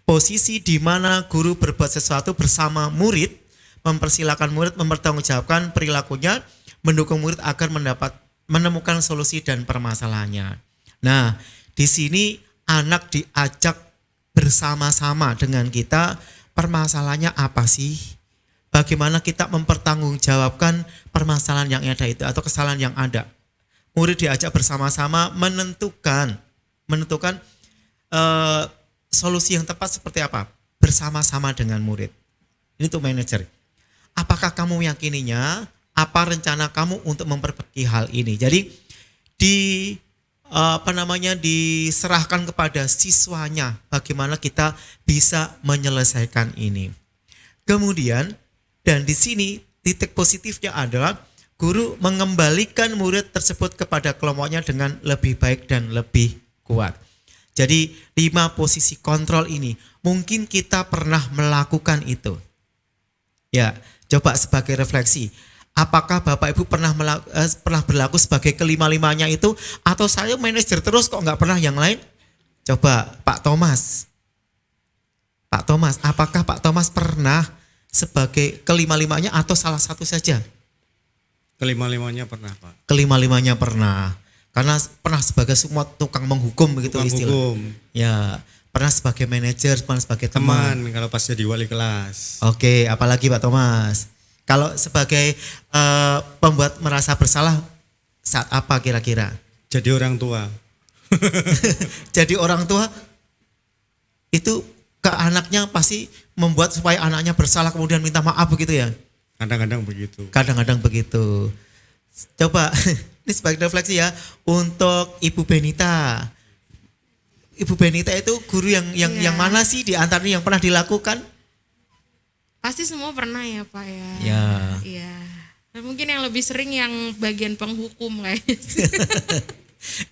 posisi di mana guru berbuat sesuatu bersama murid, mempersilakan murid mempertanggungjawabkan perilakunya, mendukung murid agar menemukan solusi dan permasalahannya. Nah, di sini anak diajak bersama-sama dengan kita, permasalahannya apa sih? Bagaimana kita mempertanggungjawabkan permasalahan yang ada itu atau kesalahan yang ada. Murid diajak bersama-sama menentukan solusi yang tepat seperti apa bersama-sama dengan murid. Ini tuh manajer. Apakah kamu meyakininya? Apa rencana kamu untuk memperbaiki hal ini? Jadi diserahkan kepada siswanya bagaimana kita bisa menyelesaikan ini. Kemudian dan di sini titik positifnya adalah guru mengembalikan murid tersebut kepada kelompoknya dengan lebih baik dan lebih kuat. Jadi 5 posisi kontrol ini mungkin kita pernah melakukan itu. Ya, coba sebagai refleksi. Apakah Bapak Ibu pernah berlaku sebagai kelima-limanya itu, atau saya manajer terus kok nggak pernah yang lain? Coba Pak Thomas. Pak Thomas, apakah Pak Thomas pernah sebagai kelima-limanya atau salah satu saja? Kelima-limanya pernah, Pak. Kelima-limanya pernah. Karena pernah sebagai semua tukang menghukum begitu istilah. Hukum. Ya, pernah sebagai manajer, pernah sebagai teman. Kalau pas jadi wali kelas. Oke, apalagi Pak Thomas? Kalau sebagai pembuat merasa bersalah saat apa kira-kira? Jadi orang tua. Jadi orang tua itu ke anaknya pasti membuat supaya anaknya bersalah kemudian minta maaf begitu ya? Kadang-kadang begitu. Kadang-kadang begitu. Coba ini sebagai refleksi ya untuk Ibu Benita. Ibu Benita itu guru yang mana sih di antara yang pernah dilakukan? Pasti semua pernah ya Pak ya. Ya. Iya. Nah, mungkin yang lebih sering yang bagian penghukum kayaknya.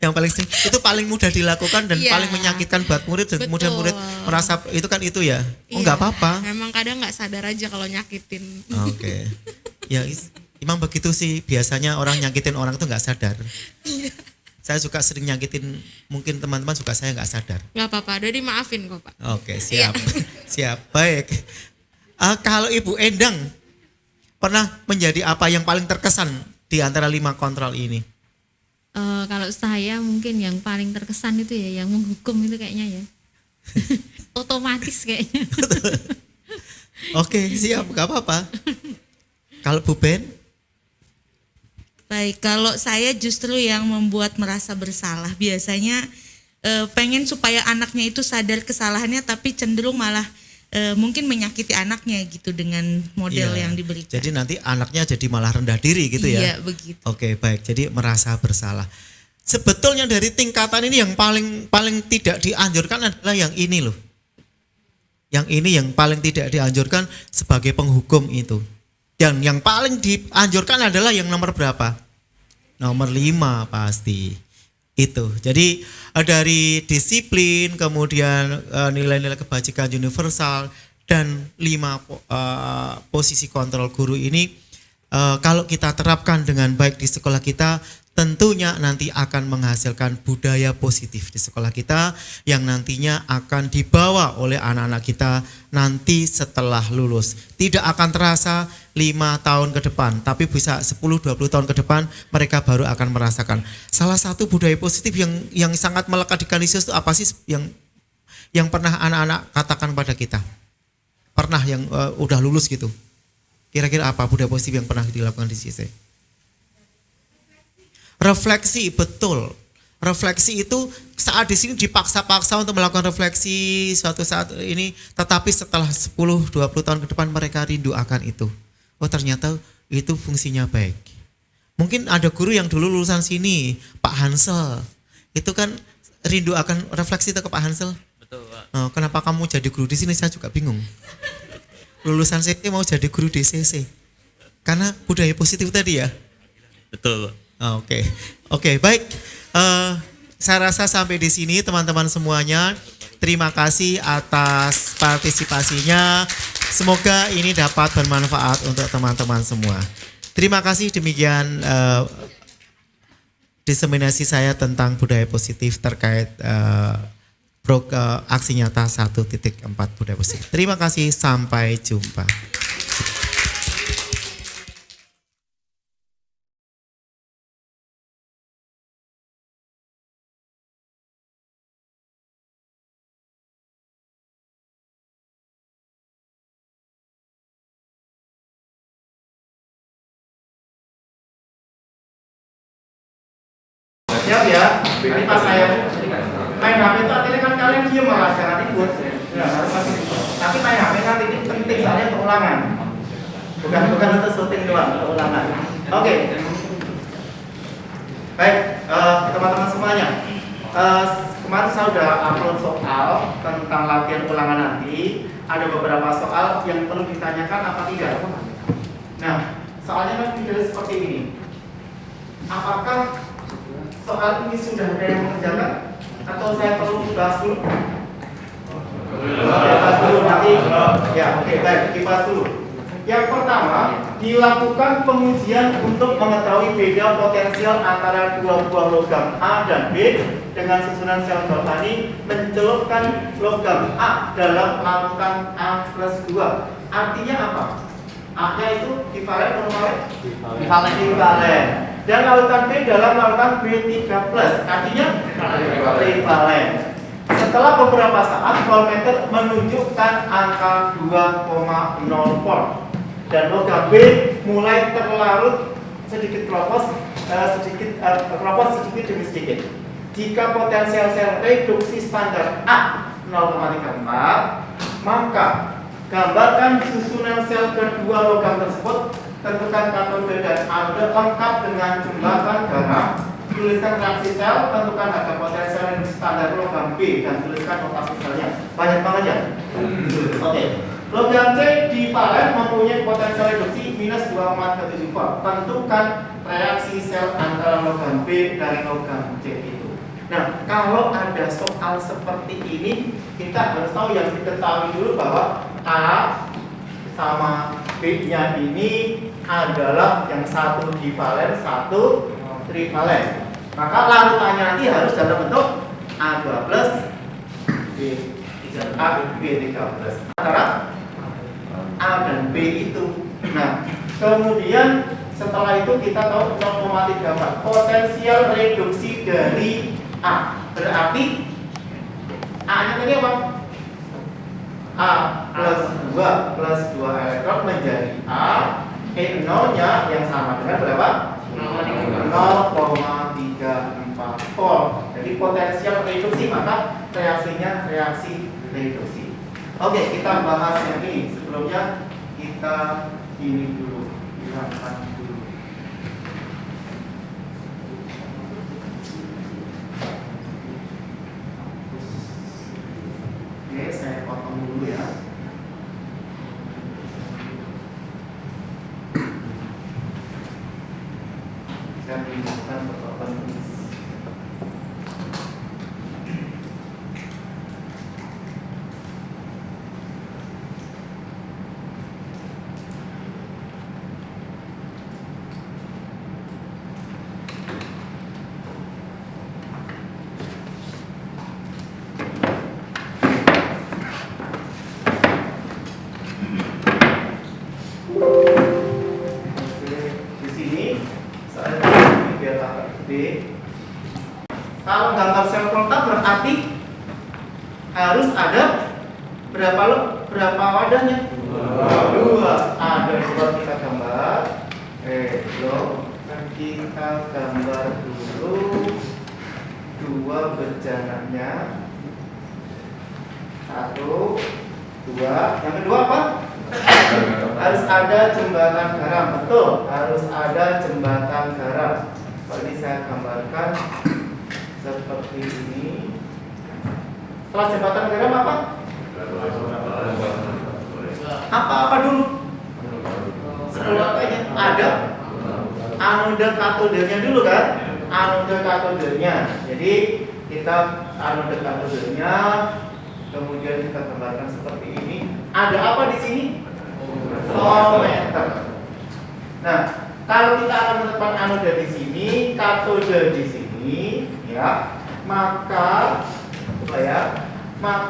Yang paling sering itu paling mudah dilakukan dan Iya. paling menyakitkan buat murid dan kemudian murid merasa itu kan itu ya. Oh Iya. nggak apa-apa. Memang kadang nggak sadar aja kalau nyakitin. Oke. Ya emang begitu sih biasanya orang nyakitin orang itu nggak sadar. Saya juga sering nyakitin mungkin teman-teman juga saya nggak sadar. Nggak apa-apa, udah dimaafin kok Pak. Oke, siap. Siap. Baik. Kalau Ibu Endang pernah menjadi apa yang paling terkesan di antara 5 kontrol ini? Kalau saya mungkin yang paling terkesan itu ya yang menghukum itu kayaknya ya. Otomatis kayaknya. Oke, siap, gak apa-apa. Kalau Bu Ben? Baik, kalau saya justru yang membuat merasa bersalah. Biasanya pengen supaya anaknya itu sadar kesalahannya tapi cenderung malah mungkin menyakiti anaknya gitu dengan model Iya. yang diberikan. Jadi nanti anaknya jadi malah rendah diri gitu ya? Iya, begitu. Oke, baik. Jadi merasa bersalah. Sebetulnya dari tingkatan ini yang paling tidak dianjurkan adalah yang ini loh. Yang ini yang paling tidak dianjurkan sebagai penghukum itu. Dan yang paling dianjurkan adalah yang nomor berapa? Nomor 5 pasti. Itu. Jadi dari disiplin, kemudian nilai-nilai kebajikan universal dan 5 posisi kontrol guru ini kalau kita terapkan dengan baik di sekolah kita, tentunya nanti akan menghasilkan budaya positif di sekolah kita yang nantinya akan dibawa oleh anak-anak kita nanti setelah lulus. Tidak akan terasa 5 tahun ke depan, tapi bisa 10-20 tahun ke depan mereka baru akan merasakan. Salah satu budaya positif yang sangat melekat di Kanisius itu apa sih yang pernah anak-anak katakan pada kita? Pernah yang udah lulus gitu. Kira-kira apa budaya positif yang pernah dilakukan di CC? Refleksi, betul. Refleksi itu saat di sini dipaksa-paksa untuk melakukan refleksi suatu saat ini, tetapi setelah 10-20 tahun ke depan mereka rindu akan itu. Oh ternyata itu fungsinya baik. Mungkin ada guru yang dulu lulusan sini, Pak Hansel. Itu kan rindu akan refleksi itu ke Pak Hansel. Betul, Pak. Oh, kenapa kamu jadi guru di sini? Saya juga bingung. Lulusan CC mau jadi guru di CC. Karena budaya positif tadi ya. Betul, Pak. Oke, baik. Saya rasa sampai di sini teman-teman semuanya. Terima kasih atas partisipasinya. Semoga ini dapat bermanfaat untuk teman-teman semua. Terima kasih, demikian diseminasi saya tentang budaya positif terkait aksi nyata 1.4 budaya positif. Terima kasih, sampai jumpa. Siap ya, nanti pas saya main HP itu artinya kan kalian diem malah jangan ribut. Ya, harus masih. Tapi main HP nanti ini penting soalnya untuk ulangan. Bukan untuk syuting doang, untuk ulangan. Oke. Baik, teman-teman semuanya. Kemarin saya sudah upload soal tentang latihan ulangan nanti. Ada beberapa soal yang perlu ditanyakan apa tidak. Nah, soalnya kan video seperti ini. Apakah soal ini sudah ada yang mengerjakan atau saya perlu bahas dulu? Bahas dulu nanti. Ya, oke, baik, dibahas dulu. Yang pertama, dilakukan pengujian untuk mengetahui beda potensial antara dua buah logam A dan B dengan susunan sel galvani mencelupkan logam A dalam larutan A plus 2. Artinya apa? A-nya itu divalen atau non-valen? Divalen. Dan larutan B dalam larutan B3+. Artinya trivalen. Setelah beberapa saat voltmeter menunjukkan angka 2,0 volt dan logam B mulai terlarut sedikit keropos sedikit demi sedikit. Jika potensial sel reduksi standar A 0,34, maka gambarkan susunan sel kedua logam tersebut. Tentukan katode dan anode lengkap dengan jembatan garam. Tuliskan reaksi sel, tentukan harga potensial reduksi standar logam B dan tuliskan notasi selnya. Banyak banget ya. Oke. Logam C divalen mempunyai potensial reduksi minus 2,37 volt. Tentukan reaksi sel antara logam B dan logam C itu. Nah, kalau ada soal seperti ini, kita harus tahu yang diketahui dulu bahwa A sama B-nya ini adalah yang satu divalen, satu trivalen. Maka larutannya nanti harus dalam bentuk A2+, B3+. Antara A dan B itu. Nah, kemudian setelah itu kita tahu 0,34 potensial reduksi dari A. Berarti A-nya tadi apa? A plus 2 plus 2 elektron menjadi A. E0-nya yang sama dengan berapa? 0,34 volt. Jadi potensial reduksi, maka reaksinya reaksi reduksi. Oke, kita bahas yang ini. Sebelumnya kita ini dulu, hilangkan dulu. Oke, saya potong dulu ya. Saya pindah beberapa tulis. berapa wadahnya? Dua. Ada dua, kita gambar. Kita gambar dulu dua bejananya. Satu, dua. Yang kedua apa? Harus ada jembatan garam. Betul, harus ada jembatan garam. Ini saya gambarkan seperti ini. Setelah jembatan garam apa? Apa dulu? Sebelumnya ada anoda katodenya dulu kan? Anoda katodenya. Jadi kita anoda katodenya, kemudian kita gambarkan seperti ini. Ada apa di sini? Voltmeter. Nah, kalau kita akan menetapkan anoda di sini, katode di sini, ya, maka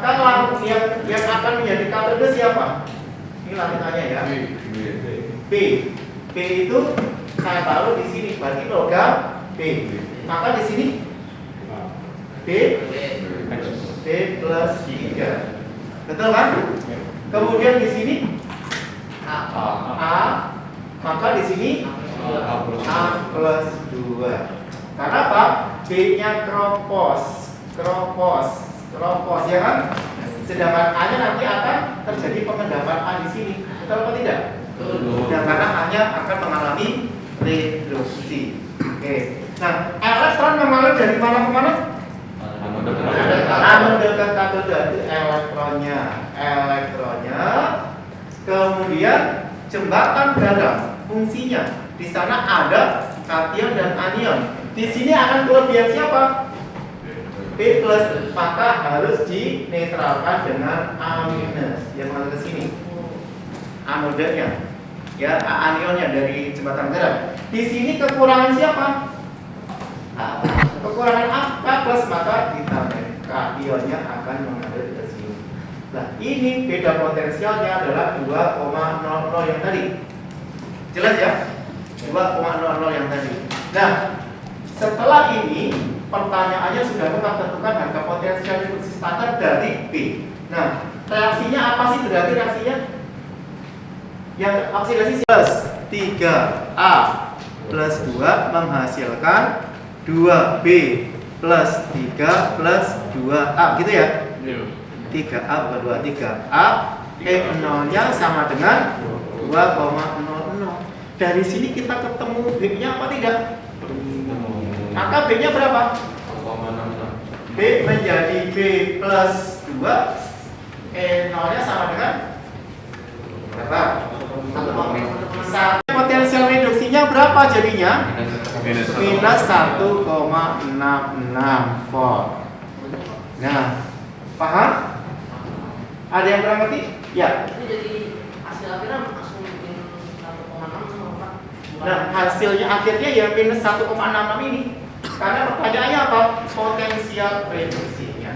lampu yang akan menjadi katode siapa? Ini lanjutannya ya. B. B itu saya taruh di sini, berarti logam B. Maka di sini B plus 3. Betul kan? Kemudian di sini A. Maka di sini A plus 2. Karena apa? B-nya kropos, ya kan? Sedangkan A-nya nanti akan terjadi pengendapan A di sini. Betul atau tidak? Dan karena A-nya akan mengalami reduksi. Oke. Nah, elektron mengalir dari mana ke mana? Anoda ke katode itu elektronnya. Kemudian jembatan garam fungsinya di sana ada kation dan anion. Di sini akan kelebihan siapa? P plus, maka harus dinetralkan dengan A minus yang mengalir ke sini. Anodanya, ya, anionnya dari jembatan garam. Di sini kekurangan siapa? Kekurangan A plus, maka ditambah kationnya akan mengalir ke sini. Nah, ini beda potensialnya adalah 2,00 yang tadi. Jelas ya? 2,00 yang tadi. Nah, setelah ini pertanyaannya sudah tetap tentukan harga potensial reduksi standar dari B. Nah, reaksinya apa sih berarti reaksinya? Yang oksidasi plus 3A plus 2 menghasilkan 2B plus 3 plus 2A gitu ya? 3A bukan 2, 3A E0-nya sama dengan 2,00. Dari sini kita ketemu B-nya apa tidak? Maka B-nya berapa? B menjadi B plus 2, E0-nya sama dengan berapa? 1,1. Potensial reduksinya berapa jadinya? Minus 1,66 volt. Nah, paham? Ada yang kurang ngerti? Ya. Nah, hasilnya akhirnya ya minus 1,66 ini. Karena pertanyaannya apa? Potensial reduksinya.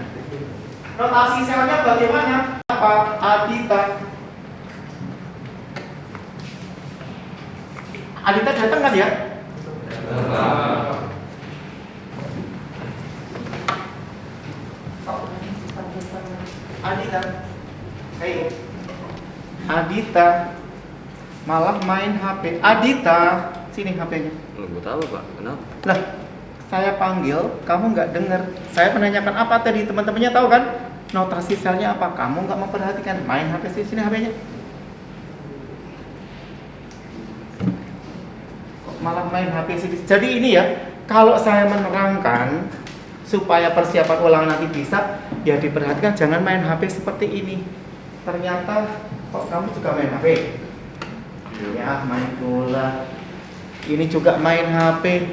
Notasi selnya bagaimana? Apa? Adita. Adita datang kan ya? Adita. Hei. Adita malah main HP. Adita, sini HP-nya. Buat apa Pak? Kenapa? Lah, saya panggil, kamu nggak dengar. Saya menanyakan apa tadi, teman-temannya tahu kan? Notasi selnya apa? Kamu nggak memperhatikan. Main HP sini HP-nya. Kok malah main HP sini? Jadi ini ya, kalau saya menerangkan supaya persiapan ulangan nanti bisa, ya diperhatikan jangan main HP seperti ini. Ternyata kok kamu juga main HP? Ya, main bola. Ini juga main HP.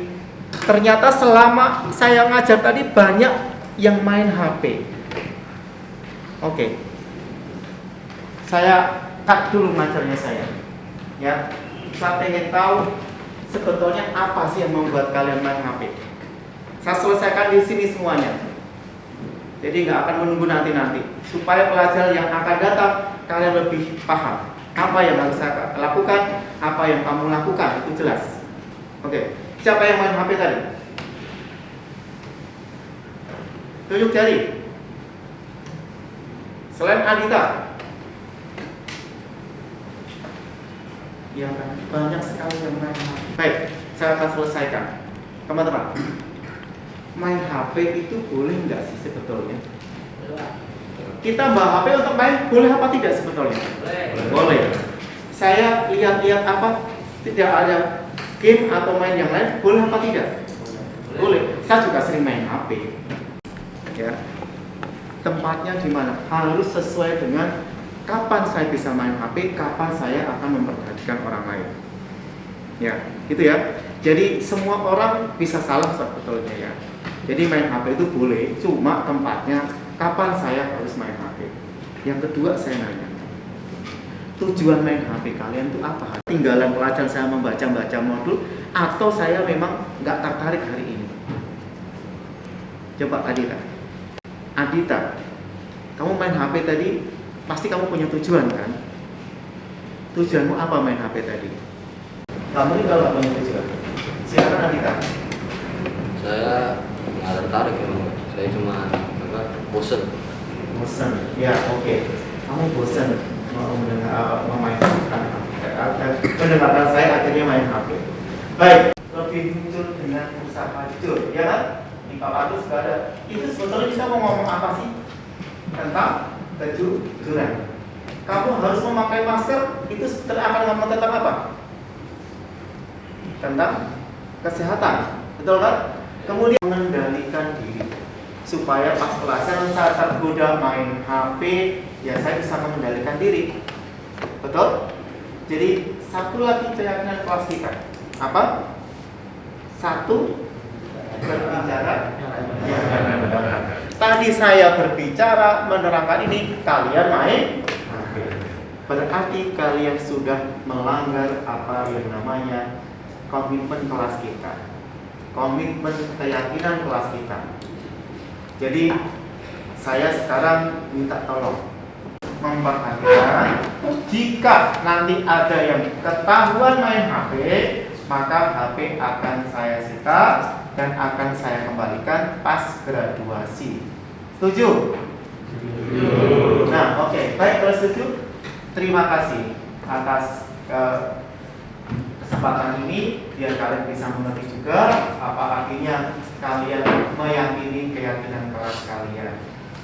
Ternyata selama saya ngajar tadi banyak yang main HP. Oke. Saya cut dulu ngajarnya saya. Ya, saya pengen tahu sebetulnya apa sih yang membuat kalian main HP. Saya selesaikan di sini semuanya. Jadi nggak akan menunggu nanti-nanti. Supaya pelajaran yang akan datang kalian lebih paham apa yang harus saya lakukan, apa yang kamu lakukan, itu jelas. Oke, siapa yang main HP tadi? Tunjuk jari. Selain Adita, Ya kan, banyak sekali yang main HP. Baik, saya akan selesaikan. Teman-teman, main HP itu boleh nggak sih sebetulnya? Kita bawa HP untuk main, boleh apa tidak sebetulnya? Boleh. Saya lihat-lihat apa, tidak ada game atau main yang lain, boleh apa tidak? Boleh. Saya juga sering main HP. Ya. Tempatnya di mana? Harus sesuai dengan kapan saya bisa main HP, kapan saya akan memperhatikan orang lain. Ya, gitu ya. Jadi semua orang bisa salah sebetulnya ya. Jadi main HP itu boleh, cuma tempatnya kapan saya harus main HP. Yang kedua saya nanya, tujuan main HP kalian itu apa? Tinggalan pelajaran saya membaca modul, atau saya memang nggak tertarik hari ini? Coba Adita, kamu main HP tadi, pasti kamu punya tujuan kan? Tujuanmu apa main HP tadi? Kamu ini kalau nggak punya tujuan, silakan Adita. Saya nggak tertarik ya, saya cuma bosen. Bosan, ya oke. Kamu bosan mau mendengarkan saya akhirnya main HP. Baik, lebih jujur dengan usaha jujur, ya kan? Di Pak Agus juga ada. Itu sebetulnya kita mau ngomong apa sih? Tentang kejujuran. Kamu harus memakai masker, itu akan ngomong tentang apa? Tentang kesehatan, betul kan? Kemudian mengendalikan diri supaya pas pelajaran saya tergoda main HP, ya saya bisa mengendalikan diri, betul? Jadi satu lagi keyakinan kelas kita apa? Satu, berbicara. Tadi saya berbicara menerangkan ini, kalian main HP. Berarti kalian sudah melanggar apa yang namanya komitmen kelas kita, komitmen keyakinan kelas kita. Jadi saya sekarang minta tolong memperhatikan, jika nanti ada yang ketahuan main HP, maka HP akan saya sita dan akan saya kembalikan pas graduasi. Setuju? Nah, oke. Baik, kalau setuju, terima kasih atas kesempatan ini, biar kalian bisa mengerti juga apa artinya kalian meyakini keyakinan kelas kalian.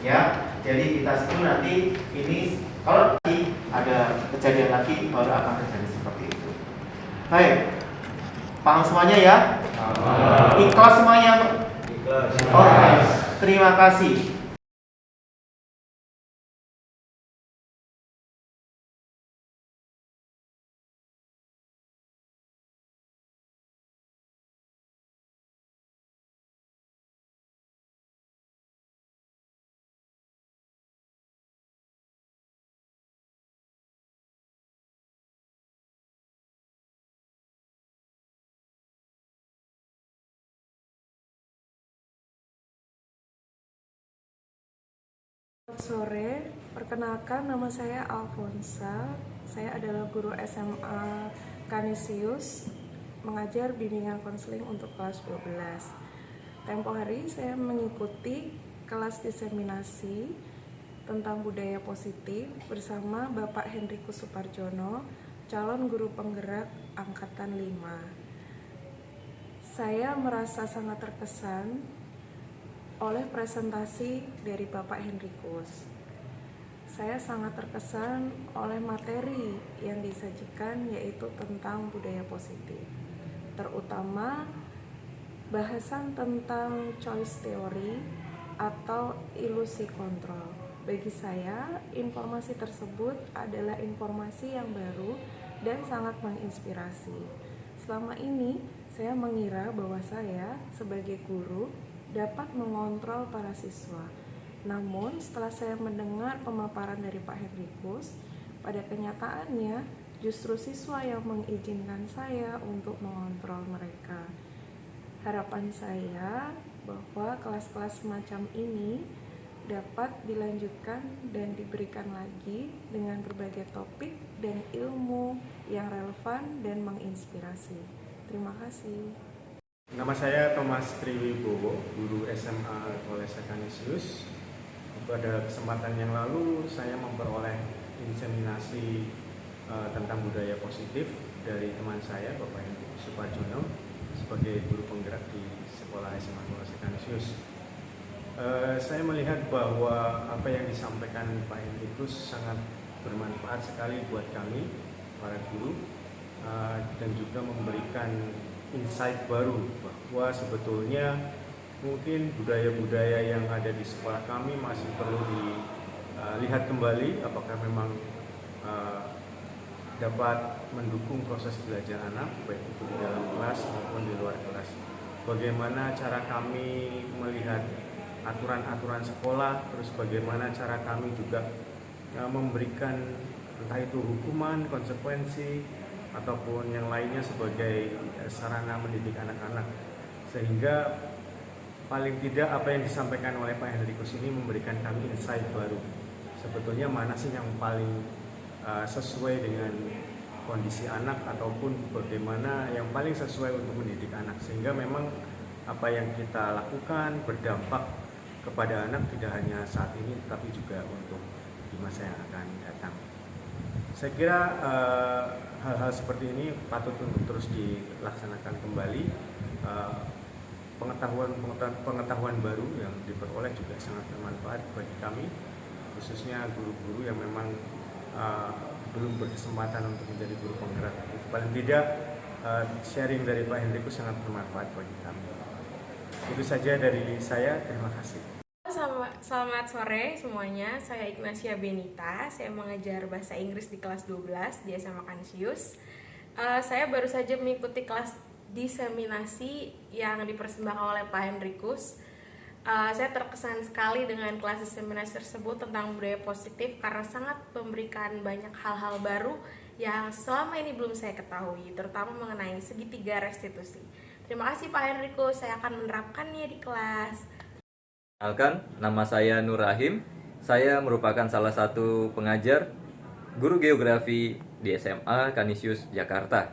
Ya, jadi kita sebut nanti ini kalau nanti ada kejadian lagi baru akan terjadi seperti itu. Baik, paham semuanya ya? Ikhlas semuanya? Ikhlas. Oke, terima kasih. Selamat sore, perkenalkan nama saya Alfonsa. Saya adalah guru SMA Canisius, mengajar bimbingan konseling untuk kelas 12. Tempo hari saya mengikuti kelas diseminasi tentang budaya positif bersama Bapak Henrikus Suparjono, calon guru penggerak angkatan 5. Saya merasa sangat terkesan oleh presentasi dari Bapak Henrikus. Saya sangat terkesan oleh materi yang disajikan, yaitu tentang budaya positif, terutama bahasan tentang choice theory atau ilusi kontrol. Bagi saya, informasi tersebut adalah informasi yang baru dan sangat menginspirasi. Selama ini, saya mengira bahwa saya sebagai guru dapat mengontrol para siswa. Namun setelah saya mendengar pemaparan dari Pak Henrikus, pada kenyataannya justru siswa yang mengizinkan saya untuk mengontrol mereka. Harapan saya bahwa kelas-kelas semacam ini dapat dilanjutkan dan diberikan lagi dengan berbagai topik dan ilmu yang relevan dan menginspirasi. Terima kasih. Nama saya Thomas Triwibowo, guru SMA Kolese Canisius. Pada kesempatan yang lalu saya memperoleh inseminasi tentang budaya positif dari teman saya, Bapak Hendrikus Suparjono, sebagai guru penggerak di Sekolah SMA Kolese Kanisius. Saya melihat bahwa apa yang disampaikan Pak Hendrikus sangat bermanfaat sekali buat kami, para guru, dan juga memberikan insight baru bahwa sebetulnya mungkin budaya-budaya yang ada di sekolah kami masih perlu dilihat kembali apakah memang dapat mendukung proses belajar anak baik itu di dalam kelas maupun di luar kelas. Bagaimana cara kami melihat aturan-aturan sekolah, terus bagaimana cara kami juga memberikan entah itu hukuman, konsekuensi ataupun yang lainnya sebagai sarana mendidik anak-anak, sehingga paling tidak apa yang disampaikan oleh Pak Hendrikus ini memberikan kami insight baru. Sebetulnya mana sih yang paling sesuai dengan kondisi anak ataupun bagaimana yang paling sesuai untuk mendidik anak, sehingga memang apa yang kita lakukan berdampak kepada anak tidak hanya saat ini tapi juga untuk di masa yang akan datang. Saya kira hal-hal seperti ini patut untuk terus dilaksanakan kembali. Pengetahuan baru yang diperoleh juga sangat bermanfaat bagi kami, khususnya guru-guru yang memang belum berkesempatan untuk menjadi guru penggerak. Paling tidak sharing dari Pak Hendrikus sangat bermanfaat bagi kami. Itu saja dari saya, terima kasih. Selamat sore semuanya, saya Ignacia Benita, saya mengajar bahasa Inggris di kelas 12 di SMA Kanisius. Saya baru saja mengikuti kelas diseminasi yang dipersembahkan oleh Pak Hendrikus. Saya terkesan sekali dengan kelas diseminasi tersebut tentang budaya positif karena sangat memberikan banyak hal-hal baru yang selama ini belum saya ketahui, terutama mengenai segitiga restitusi. Terima kasih Pak Hendrikus, saya akan menerapkannya di kelas. Perkenalkan, nama saya Nur Rahim. Saya merupakan salah satu pengajar guru geografi di SMA Kanisius Jakarta.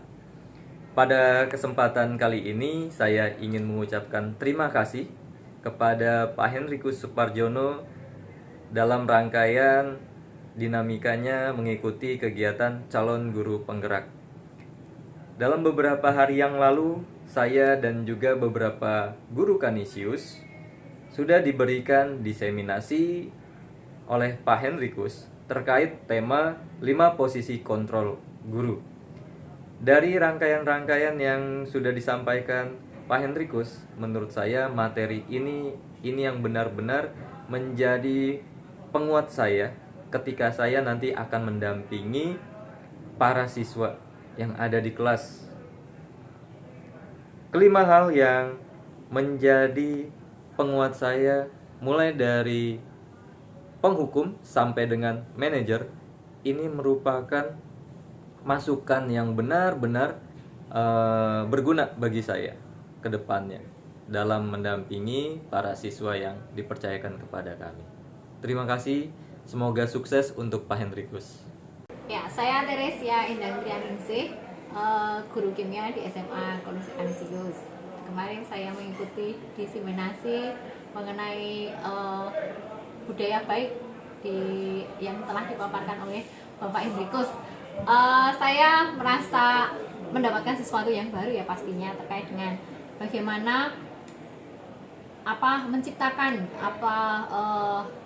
Pada kesempatan kali ini, saya ingin mengucapkan terima kasih kepada Pak Hendrikus Suparjono dalam rangkaian dinamikanya mengikuti kegiatan calon guru penggerak. Dalam beberapa hari yang lalu, saya dan juga beberapa guru Kanisius sudah diberikan diseminasi oleh Pak Hendrikus terkait tema 5 posisi kontrol guru. Dari rangkaian-rangkaian yang sudah disampaikan Pak Hendrikus, menurut saya materi ini yang benar-benar menjadi penguat saya ketika saya nanti akan mendampingi para siswa yang ada di kelas. Kelima hal yang menjadi penguat saya mulai dari penghukum sampai dengan manajer ini merupakan masukan yang benar-benar berguna bagi saya ke depannya dalam mendampingi para siswa yang dipercayakan kepada kami. Terima kasih, semoga sukses untuk Pak Hendrikus. Ya, saya Teresia Indangrianingsih, guru kimia di SMA Kolese Kanisius. Kemarin saya mengikuti diseminasi mengenai budaya baik yang telah dipaparkan oleh Bapak Hendrikus. Saya merasa mendapatkan sesuatu yang baru ya pastinya terkait dengan bagaimana menciptakan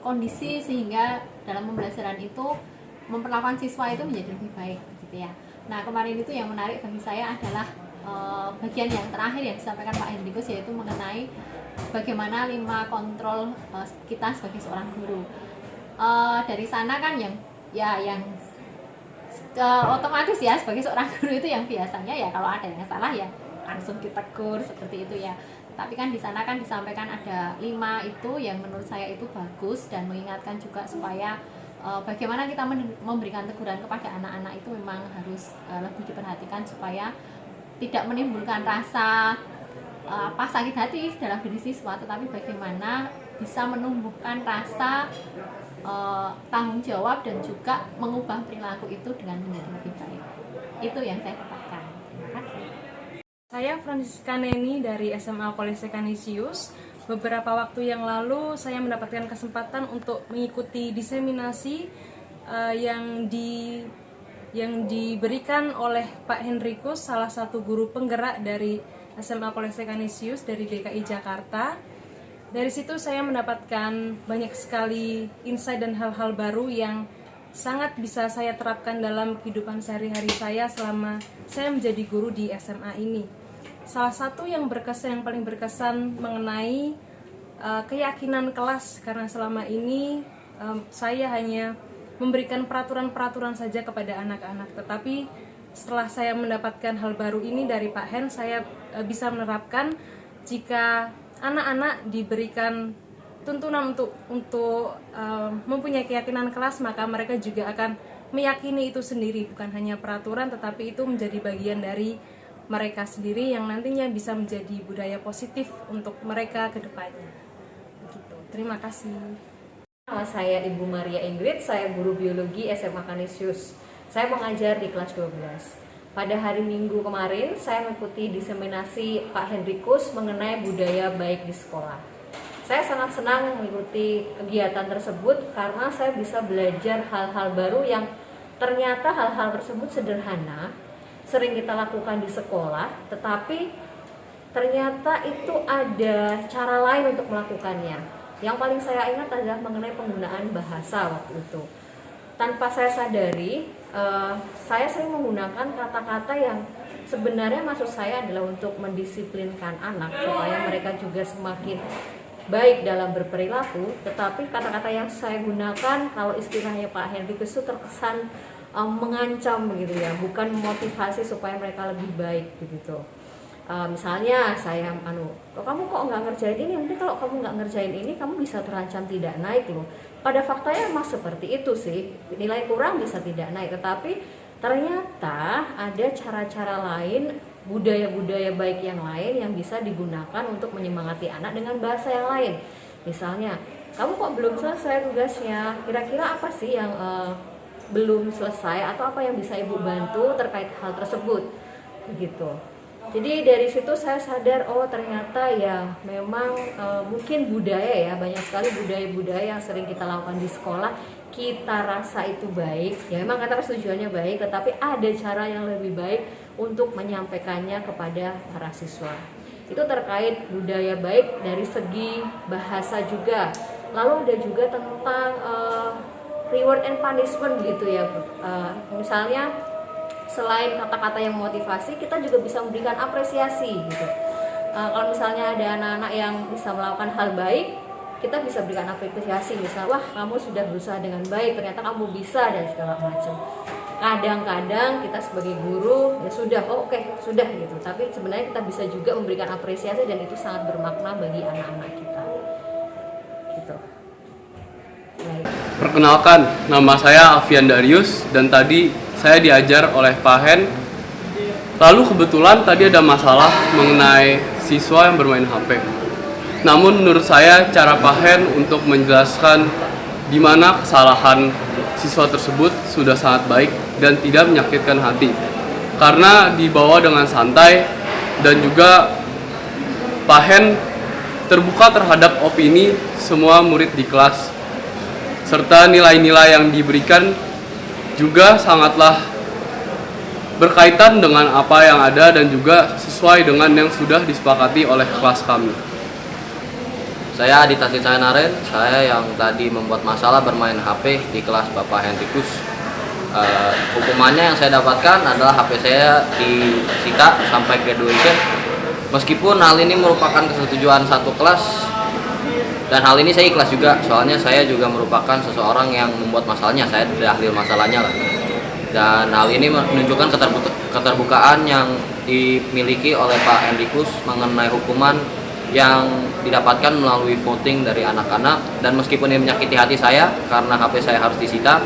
kondisi sehingga dalam pembelajaran itu memperlakukan siswa itu menjadi lebih baik gitu ya. Nah, kemarin itu yang menarik bagi saya adalah bagian yang terakhir yang disampaikan Pak Hendrikus, yaitu mengenai bagaimana 5 kontrol kita sebagai seorang guru. Dari sana kan yang otomatis ya sebagai seorang guru itu yang biasanya ya kalau ada yang salah ya langsung ditegur seperti itu ya. Tapi kan di sana kan disampaikan ada 5 itu yang menurut saya itu bagus dan mengingatkan juga supaya bagaimana kita memberikan teguran kepada anak-anak itu memang harus lebih diperhatikan supaya tidak menimbulkan rasa sakit hati dalam diri siswa, tetapi bagaimana bisa menumbuhkan rasa tanggung jawab dan juga mengubah perilaku itu dengan menjadi lebih baik. Itu yang saya dapatkan. Terima kasih. Saya Francisca Neni dari SMA Kolese Kanisius. Beberapa waktu yang lalu saya mendapatkan kesempatan untuk mengikuti diseminasi yang yang diberikan oleh Pak Henrikus, salah satu guru penggerak dari SMA Kolese Canisius dari DKI Jakarta. Dari situ saya mendapatkan banyak sekali insight dan hal-hal baru yang sangat bisa saya terapkan dalam kehidupan sehari-hari saya selama saya menjadi guru di SMA ini. Salah satu yang paling berkesan mengenai keyakinan kelas, karena selama ini saya hanya memberikan peraturan-peraturan saja kepada anak-anak, tetapi setelah saya mendapatkan hal baru ini dari Pak Hen, saya bisa menerapkan jika anak-anak diberikan tuntunan untuk mempunyai keyakinan kelas, maka mereka juga akan meyakini itu sendiri, bukan hanya peraturan, tetapi itu menjadi bagian dari mereka sendiri yang nantinya bisa menjadi budaya positif untuk mereka ke depannya. Begitu. Terima kasih. Nama saya Ibu Maria Ingrid, saya guru biologi SMA Canisius. Saya mengajar di kelas 12. Pada hari Minggu kemarin, saya mengikuti diseminasi Pak Henrikus mengenai budaya baik di sekolah. Saya sangat senang mengikuti kegiatan tersebut karena saya bisa belajar hal-hal baru yang ternyata hal-hal tersebut sederhana, sering kita lakukan di sekolah, tetapi ternyata itu ada cara lain untuk melakukannya. Yang paling saya ingat adalah mengenai penggunaan bahasa waktu itu. Tanpa saya sadari, saya sering menggunakan kata-kata yang sebenarnya maksud saya adalah untuk mendisiplinkan anak supaya mereka juga semakin baik dalam berperilaku. Tetapi kata-kata yang saya gunakan, kalau istilahnya Pak Henrikus itu terkesan mengancam begitu ya, bukan memotivasi supaya mereka lebih baik begitu. Misalnya saya kamu kok nggak ngerjain ini, nanti kalau kamu nggak ngerjain ini kamu bisa terancam tidak naik loh. Pada faktanya emang seperti itu sih, nilai kurang bisa tidak naik, tetapi ternyata ada cara-cara lain, budaya-budaya baik yang lain yang bisa digunakan untuk menyemangati anak dengan bahasa yang lain. Misalnya, kamu kok belum selesai tugasnya, kira-kira apa sih yang belum selesai atau apa yang bisa ibu bantu terkait hal tersebut begitu. Jadi dari situ saya sadar, oh ternyata ya memang mungkin budaya ya, banyak sekali budaya-budaya yang sering kita lakukan di sekolah, kita rasa itu baik, ya memang kata tujuannya baik, tetapi ada cara yang lebih baik untuk menyampaikannya kepada para siswa. Itu terkait budaya baik dari segi bahasa juga. Lalu ada juga tentang reward and punishment gitu ya, misalnya selain kata-kata yang motivasi, kita juga bisa memberikan apresiasi gitu. Kalau misalnya ada anak-anak yang bisa melakukan hal baik, kita bisa berikan apresiasi, misal wah kamu sudah berusaha dengan baik, ternyata kamu bisa dan segala macam. Kadang-kadang kita sebagai guru ya sudah, oke, sudah gitu. Tapi sebenarnya kita bisa juga memberikan apresiasi dan itu sangat bermakna bagi anak-anak kita. Gitu. Baik. Perkenalkan, nama saya Alfian Darius dan tadi saya diajar oleh Pak Hen. Lalu kebetulan tadi ada masalah mengenai siswa yang bermain HP. Namun menurut saya cara Pak Hen untuk menjelaskan di mana kesalahan siswa tersebut sudah sangat baik dan tidak menyakitkan hati. Karena dibawa dengan santai dan juga Pak Hen terbuka terhadap opini semua murid di kelas. Serta nilai-nilai yang diberikan juga sangatlah berkaitan dengan apa yang ada dan juga sesuai dengan yang sudah disepakati oleh kelas kami. Saya Adita Sisayanaren, saya yang tadi membuat masalah bermain HP di kelas Bapak Henrikus. Hukumannya yang saya dapatkan adalah HP saya disita sampai graduation. Meskipun hal ini merupakan kesetujuan satu kelas, dan hal ini saya ikhlas juga, soalnya saya juga merupakan seseorang yang membuat masalahnya, saya tidak ahli masalahnya lah. Dan hal ini menunjukkan keterbukaan yang dimiliki oleh Pak Henrikus mengenai hukuman yang didapatkan melalui voting dari anak-anak. Dan meskipun ini menyakiti hati saya karena HP saya harus disita,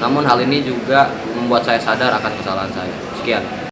namun hal ini juga membuat saya sadar akan kesalahan saya. Sekian.